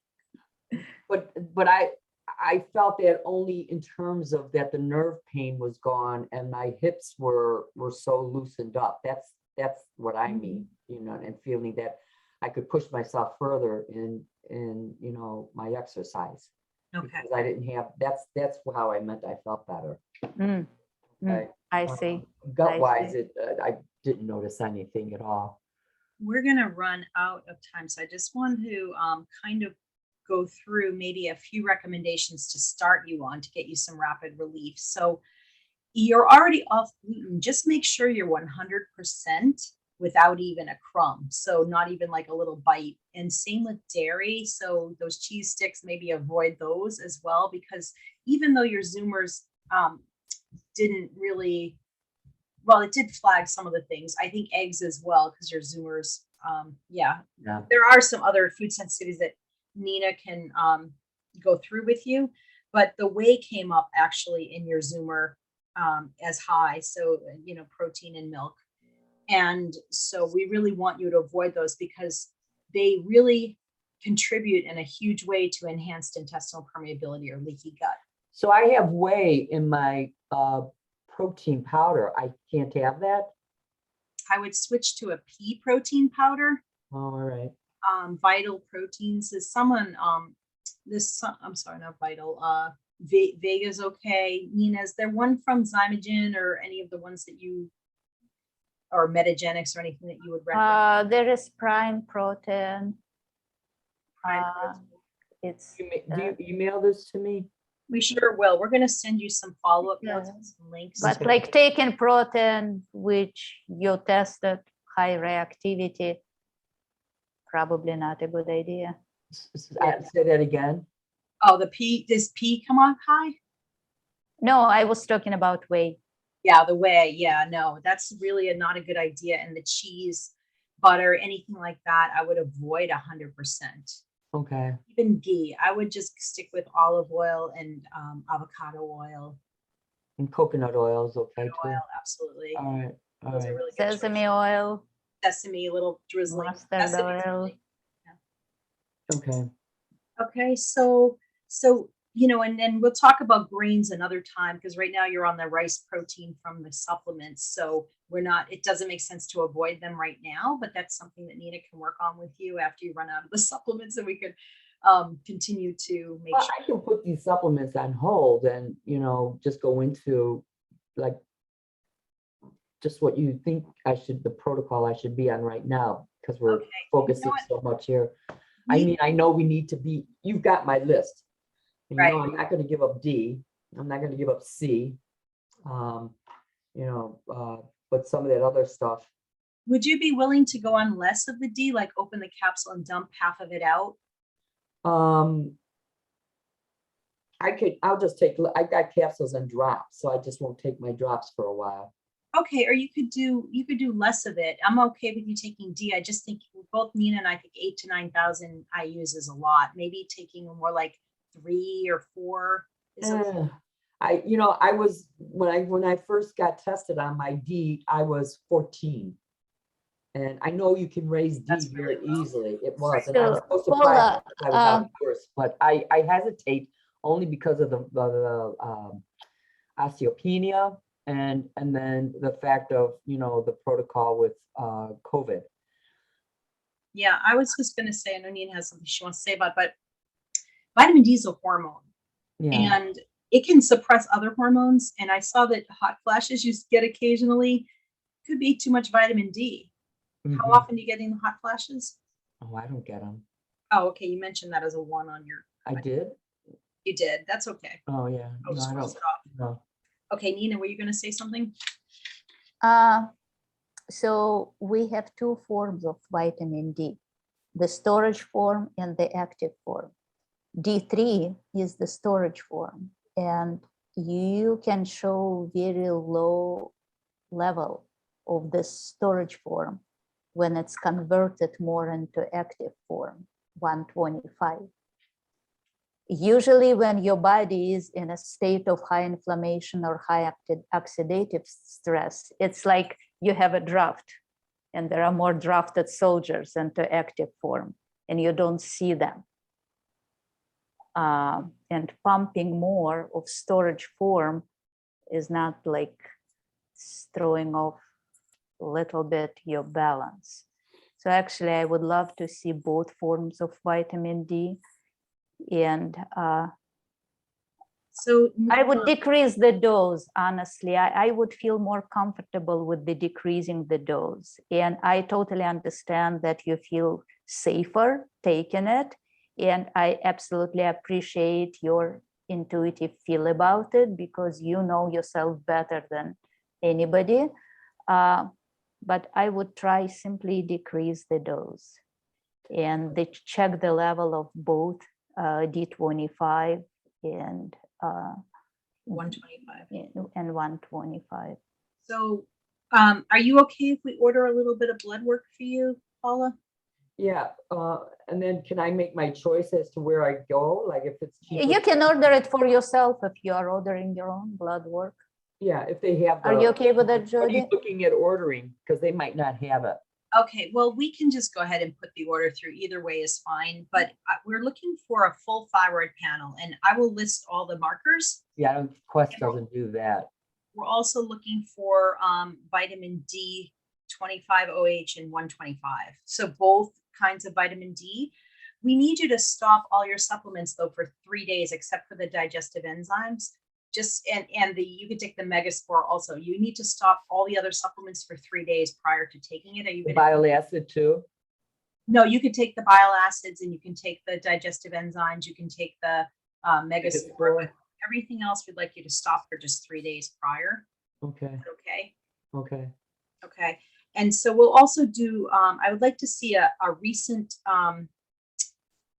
B: But I felt that only in terms of that the nerve pain was gone and my hips were so loosened up. That's what I mean, and feeling that I could push myself further in my exercise.
A: Okay.
B: Because I didn't have, that's how I meant I felt better.
C: I see.
B: Gut wise, I didn't notice anything at all.
A: We're going to run out of time. So I just want to kind of go through maybe a few recommendations to start you on to get you some rapid relief. So you're already off gluten. Just make sure you're 100% without even a crumb. So not even like a little bite. And same with dairy. So those cheese sticks, maybe avoid those as well, because even though your Zoomers didn't really, well, it did flag some of the things. I think eggs as well, because your Zoomers, there are some other food sensitivities that Nina can go through with you, but the whey came up actually in your Zoomer as high. So, protein and milk. And so we really want you to avoid those, because they really contribute in a huge way to enhanced intestinal permeability or leaky gut.
B: So I have whey in my protein powder. I can't have that?
A: I would switch to a pea protein powder.
B: Oh, all right.
A: Vital Proteins is someone, I'm sorry, not Vital. Vega's okay. Nina, is there one from Zymogen or any of the ones that you, or Metagenics or anything that you would recommend?
C: There is Prime Protein. It's.
B: Do you email this to me?
A: We sure will. We're going to send you some follow-up notes and some links.
C: But like taking protein, which you tested high reactivity, probably not a good idea.
B: Say that again.
A: Oh, does P come up high?
C: No, I was talking about whey.
A: Yeah, the whey. Yeah, no, that's really not a good idea. And the cheese, butter, anything like that, I would avoid 100%.
B: Okay.
A: Even ghee, I would just stick with olive oil and avocado oil.
B: And coconut oil is okay
A: Coconut
B: too.
A: oil, absolutely.
B: All right. All
A: Those are
B: right.
A: really good choices.
C: Sesame oil,
A: Sesame, a little drizzling.
C: mustard
A: Sesame
C: oil.
A: drizzling.
B: Okay.
A: Okay, and then we'll talk about grains another time because right now you're on the rice protein from the supplements. So it doesn't make sense to avoid them right now, but that's something that Nina can work on with you after you run out of the supplements and we could continue to make
B: Well,
A: sure.
B: I can put these supplements on hold and, just go into like just what you think the protocol I should be on right now, because we're
A: Okay,
B: focusing
A: what?
B: so much here. I mean, I know we need to be, you've got my list. And
A: Right.
B: I'm not going to give up D. I'm not going to give up C. But some of that other stuff.
A: Would you be willing to go on less of the D, like open the capsule and dump half of it out?
B: I'll just take, I got capsules and drops, so I just won't take my drops for a while.
A: Okay, or you could do less of it. I'm okay with you taking D. I just think both Nina and I think 8,000 to 9,000 IUs is a lot. Maybe taking more like 3 or 4 is okay.
B: I was when I first got tested on my D, I was 14. And I know you can raise D
A: That's
B: very
A: very low.
B: easily. It was, and
C: So,
B: I was so surprised
C: Paula,
B: because I was out of course, but I hesitate only because of the osteopenia and then the fact of the protocol with COVID.
A: Yeah, I was just going to say, I know Nina has something she wants to say about, but vitamin D is a hormone.
B: Yeah.
A: And it can suppress other hormones. And I saw that hot flashes you get occasionally could be too much vitamin D. How often are you getting the hot flashes?
B: Oh, I don't get them.
A: Oh, okay. You mentioned that as a 1 on your.
B: I did.
A: You did. That's okay.
B: Oh yeah.
A: I'll just
B: I
A: cross
B: don't.
A: it off.
B: No.
A: Okay, Nina, were you going to say something?
C: So we have 2 forms of vitamin D, the storage form and the active form. D3 is the storage form, and you can show very low level of this storage form when it's converted more into active form, 125. Usually when your body is in a state of high inflammation or high oxidative stress, it's like you have a draft and there are more drafted soldiers into active form and you don't see them. And pumping more of storage form is not like throwing off a little bit your balance. So actually I would love to see both forms of vitamin D. And
A: So
C: I would decrease the dose, honestly. I would feel more comfortable with the decreasing the dose. And I totally understand that you feel safer taking it. And I absolutely appreciate your intuitive feel about it because you know yourself better than anybody. But I would try simply decrease the dose and they check the level of both D25 and
A: 125.
C: and 125.
A: So are you okay if we order a little bit of blood work for you, Paula?
B: Yeah. And then can I make my choice as to where I go? Like if it's cheaper?
C: You can order it for yourself if you are ordering your own blood work.
B: Yeah, if they have.
C: Are you okay with that,
B: What are you
C: Jodi?
B: looking at ordering? Because they might not have it.
A: Okay, well, we can just go ahead and put the order through. Either way is fine, but we're looking for a full thyroid panel and I will list all the markers.
B: Yeah, Quest doesn't do that.
A: We're also looking for vitamin D, 25 OH and 125. So both kinds of vitamin D. We need you to stop all your supplements though for 3 days, except for the digestive enzymes. You could take the Megaspore also. You need to stop all the other supplements for 3 days prior to taking it. Are you
B: The
A: going to?
B: bile acid too?
A: No, you could take the bile acids and you can take the digestive enzymes. You can take the Megaspore. But everything else, we'd like you to stop for just 3 days prior.
B: Okay.
A: Okay.
B: Okay.
A: Okay. And so we'll also do, I would like to see a recent,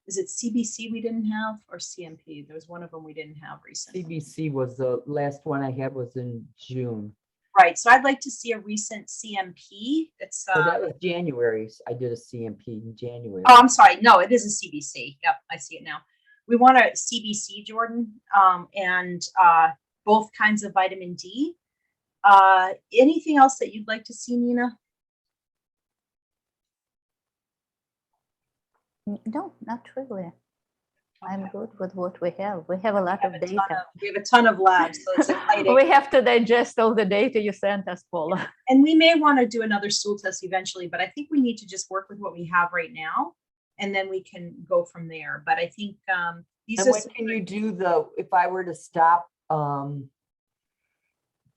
A: is it CBC we didn't have or CMP? There was one of them we didn't have recently.
B: CBC was the last one I had was in June.
A: Right. So I'd like to see a recent CMP. It's,
B: So that was January. I did a CMP in January.
A: oh, I'm sorry. No, it is a CBC. Yep, I see it now. We want a CBC, Jordan, and both kinds of vitamin D. Anything else that you'd like to see, Nina?
C: No, not really. I'm good with what we have. We have a lot of data.
A: We have a ton of labs, so it's exciting.
C: We have to digest all the data you sent us, Paula.
A: And we may want to do another stool test eventually, but I think we need to just work with what we have right now, and then we can go from there. But I think these
B: And
A: are
B: when can you do the, if I were to stop for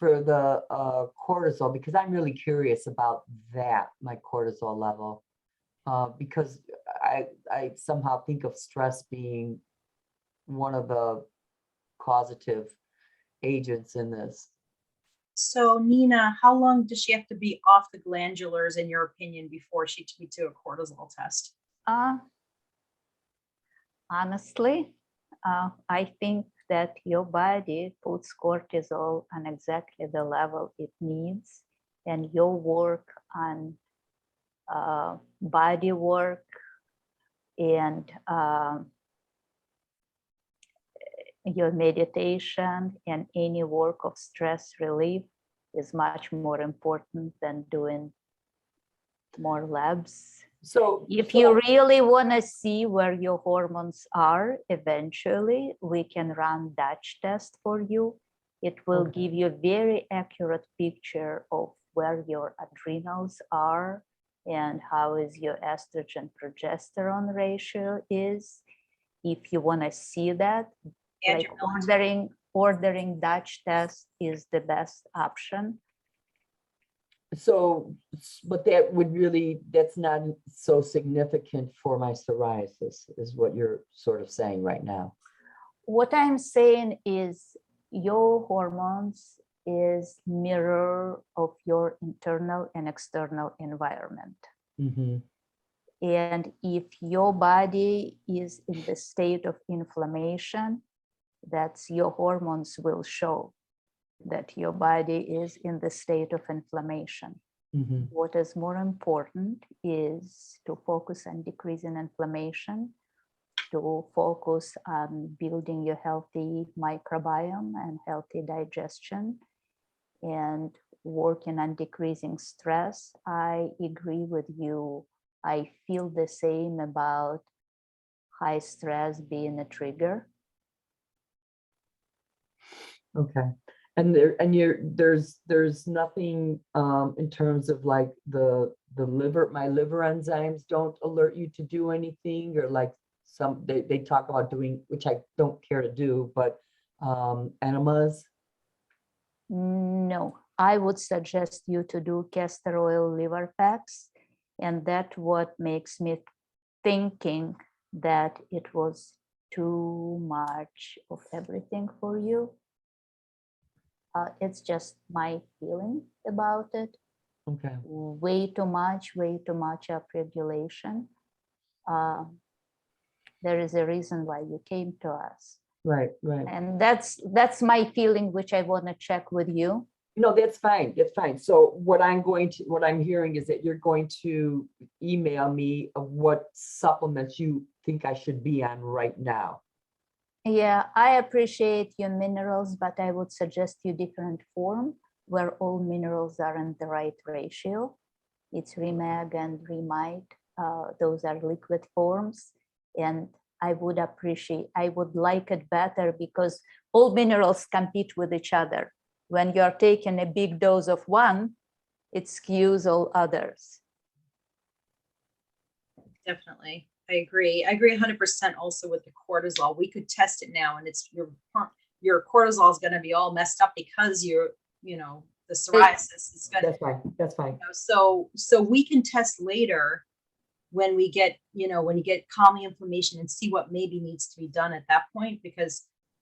B: the cortisol, because I'm really curious about that, my cortisol level, because I somehow think of stress being one of the causative agents in this.
A: So Nina, how long does she have to be off the glandulars, in your opinion, before she we do a cortisol test?
C: Honestly, I think that your body puts cortisol on exactly the level it needs, and your work on body work and your meditation and any work of stress relief is much more important than doing more labs.
B: So
C: If you really want to see where your hormones are, eventually we can run Dutch test for you. It will give you a very accurate picture of where your adrenals are and how is your estrogen progesterone ratio is. If you want to see that,
A: And
C: like
A: your melatonin.
C: ordering Dutch test is the best option.
B: So, but that would really, that's not so significant for my psoriasis, is what you're sort of saying right now.
C: What I'm saying is your hormones is mirror of your internal and external environment.
B: Mm-hmm.
C: And if your body is in the state of inflammation, that's your hormones will show that your body is in the state of inflammation.
B: Mm-hmm.
C: What is more important is to focus on decreasing inflammation, to focus on building your healthy microbiome and healthy digestion, and working on decreasing stress. I agree with you. I feel the same about high stress being a trigger.
B: Okay. And there's nothing in terms of like the liver, my liver enzymes don't alert you to do anything, or like some they talk about doing, which I don't care to do, but enemas.
C: No, I would suggest you to do castor oil liver packs, and that's what makes me thinking that it was too much of everything for you. It's just my feeling about it.
B: Okay.
C: Way too much upregulation. There is a reason why you came to us.
B: Right, right.
C: And that's my feeling, which I want to check with you.
B: No, that's fine. That's fine. So what I'm hearing is that you're going to email me of what supplements you think I should be on right now.
C: Yeah, I appreciate your minerals, but I would suggest you different form where all minerals are in the right ratio. It's Remag and Remite. Those are liquid forms. And I would like it better because all minerals compete with each other. When you're taking a big dose of one, it skews all others.
A: Definitely. I agree. I agree 100% also with the cortisol. We could test it now, and it's your cortisol is going to be all messed up because the psoriasis is going to.
B: That's fine. That's fine.
A: So we can test later when we get, when you get calming inflammation and see what maybe needs to be done at that point,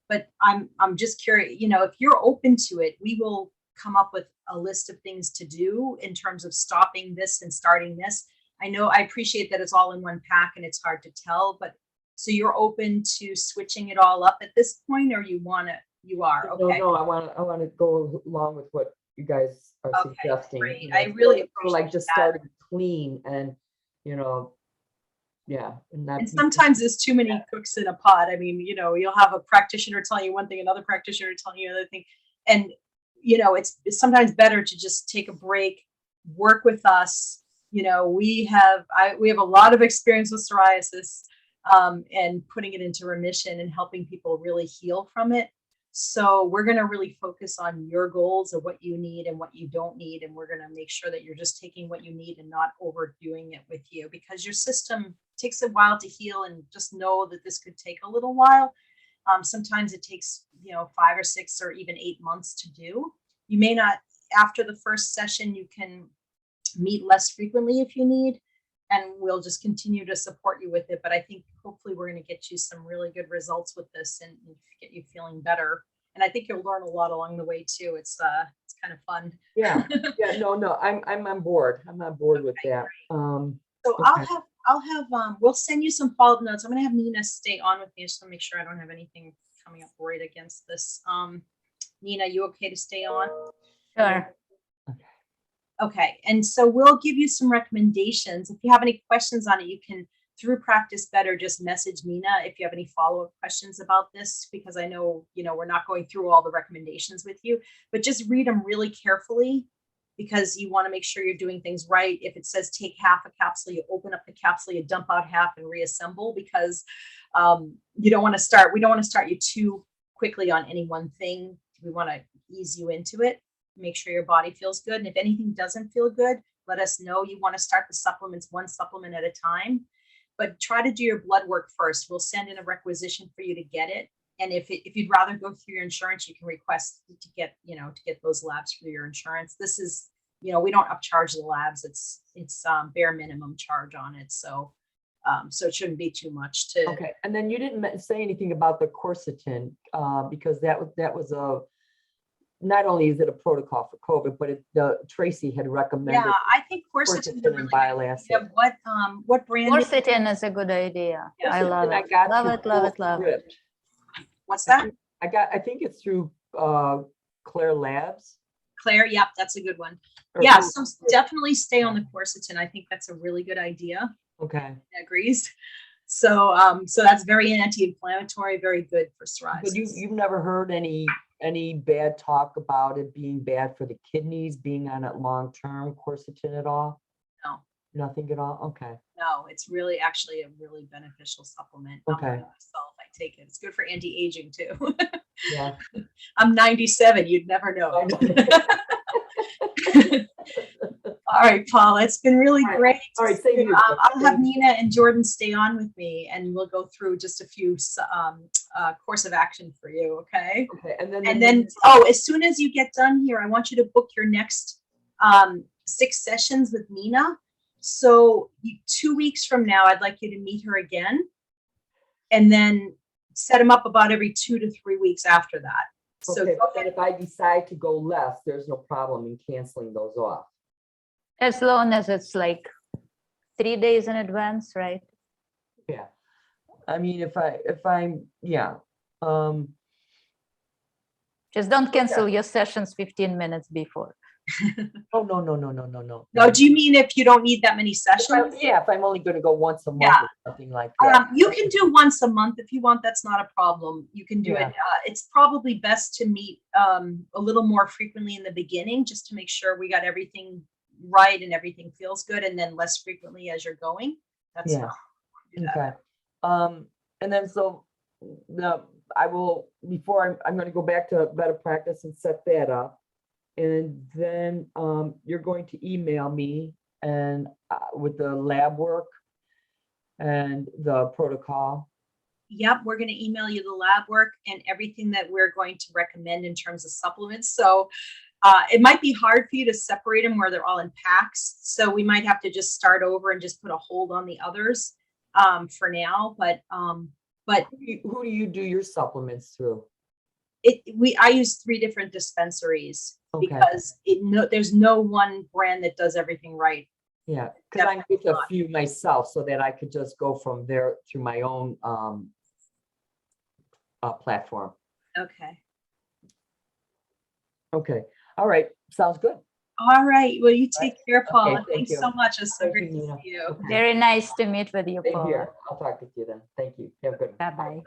A: but I'm just curious, if you're open to it, we will come up with a list of things to do in terms of stopping this and starting this. I know I appreciate that it's all in one pack and it's hard to tell, but so you're open to switching it all up at this point, or you are? Okay.
B: No, I want to go along with what you guys are
A: Okay,
B: suggesting.
A: great.
B: You know,
A: I really
B: feel like
A: appreciate
B: just
A: that.
B: starting clean and, you know, yeah. not
A: And
B: be-
A: sometimes there's too many cooks in a pot. I mean, you know, you'll have a practitioner telling you one thing, another practitioner telling you another thing. And, you know, it's sometimes better to just take a break, work with us. You know, we have a lot of experience with psoriasis, and putting it into remission and helping people really heal from it. So we're going to really focus on your goals of what you need and what you don't need. And we're going to make sure that you're just taking what you need and not overdoing it with you, because your system takes a while to heal, and just know that this could take a little while. Sometimes it takes, you know, 5 or 6 or even 8 months to do. You may not, after the first session, you can meet less frequently if you need, and we'll just continue to support you with it. But I think hopefully we're going to get you some really good results with this and get you feeling better. And I think you'll learn a lot along the way too. It's kind of fun.
B: Yeah, yeah, no, I'm on board. I'm on board with that.
A: So
B: okay.
A: I'll have we'll send you some follow-up notes. I'm gonna have Nina stay on with me just to make sure I don't have anything coming up right against this. Nina, you okay to stay on?
C: Sure.
A: Okay, and so we'll give you some recommendations. If you have any questions on it, you can, through Practice Better, just message Nina if you have any follow-up questions about this, because I know, you know, we're not going through all the recommendations with you, but just read them really carefully, because you want to make sure you're doing things right. If it says take half a capsule, you open up the capsule, you dump out half and reassemble, because we don't want to start you too quickly on any one thing. We want to ease you into it, make sure your body feels good. And if anything doesn't feel good, let us know. You want to start the supplements one supplement at a time, but try to do your blood work first. We'll send in a requisition for you to get it. And if you'd rather go through your insurance, you can request to get those labs through your insurance. This is, you know, we don't upcharge the labs. It's bare minimum charge on it. So it shouldn't be too much to.
B: Okay, and then you didn't say anything about the quercetin, because that was a, not only is it a protocol for COVID, but Tracy had recommended.
A: Yeah, I think quercetin is a really
B: and
A: good
B: bile acid.
A: idea. What brand?
C: Quercetin is a good idea.
A: Yes,
C: I love
B: I
C: it.
B: got
C: Love
B: through
C: it, love
B: full
C: it, love it.
B: script.
A: What's that?
B: I think it's through Claire Labs.
A: Claire, yep, that's a good one.
B: Or
A: Yeah,
B: who-
A: so definitely stay on the quercetin. I think that's a really good idea.
B: Okay.
A: Agrees. So that's very anti-inflammatory, very good for psoriasis.
B: But you've never heard any bad talk about it being bad for the kidneys, being on it long term, quercetin at all?
A: No.
B: Nothing at all? Okay.
A: No, it's really actually a really beneficial supplement.
B: Okay.
A: Myself, I take it. It's good for anti-aging too.
B: Yeah.
A: I'm 97. You'd never know. All right, Paula, it's been really great.
B: All right, same here.
A: I'll have Nina and Jordan stay on with me, and we'll go through just a few course of action for you. Okay.
B: Okay, and
A: then as soon as you get done here, I want you to book your next 6 sessions with Nina. So 2 weeks from now, I'd like you to meet her again, and then set them up about every 2 to 3 weeks after that. So
B: okay, but then if I decide to go less, there's no problem in canceling those off.
C: As long as it's like 3 days in advance, right?
B: Yeah. I mean, if I'm, yeah.
C: Just don't cancel your sessions 15 minutes before.
B: Oh, no.
A: No, do you mean if you don't need that many sessions?
B: If I'm only going to go once a month
A: Yeah.
B: or something like that.
A: You can do once a month if you want. That's not a problem. You can do
B: Yeah.
A: it. It's probably best to meet a little more frequently in the beginning, just to make sure we got everything right and everything feels good, and then less frequently as you're going. That's
B: Yeah.
A: fine.
B: Okay. And then so I will, before I'm going to go back to Better Practice and set that up. And then you're going to email me and with the lab work and the protocol.
A: Yep, we're going to email you the lab work and everything that we're going to recommend in terms of supplements. So it might be hard for you to separate them where they're all in packs. So we might have to just start over and just put a hold on the others for now. But
B: Who do you do your supplements through?
A: I use 3 different dispensaries.
B: Okay.
A: Because there's no one brand that does everything right.
B: Yeah, because I'm with
A: Definitely
B: a
A: not.
B: few myself, so that I could just go from there through my own platform.
A: Okay.
B: Okay, all right. Sounds good.
A: All right. Well, you take care, Paula.
B: thank
A: Thanks
B: you.
A: so much. It's so
B: Thank you,
A: great to
B: Nina.
A: see you.
B: Okay.
C: Very nice to meet with you,
B: Same
C: Paula.
B: here. I'll talk with you then. Thank you. Have a good one.
C: Bye-bye.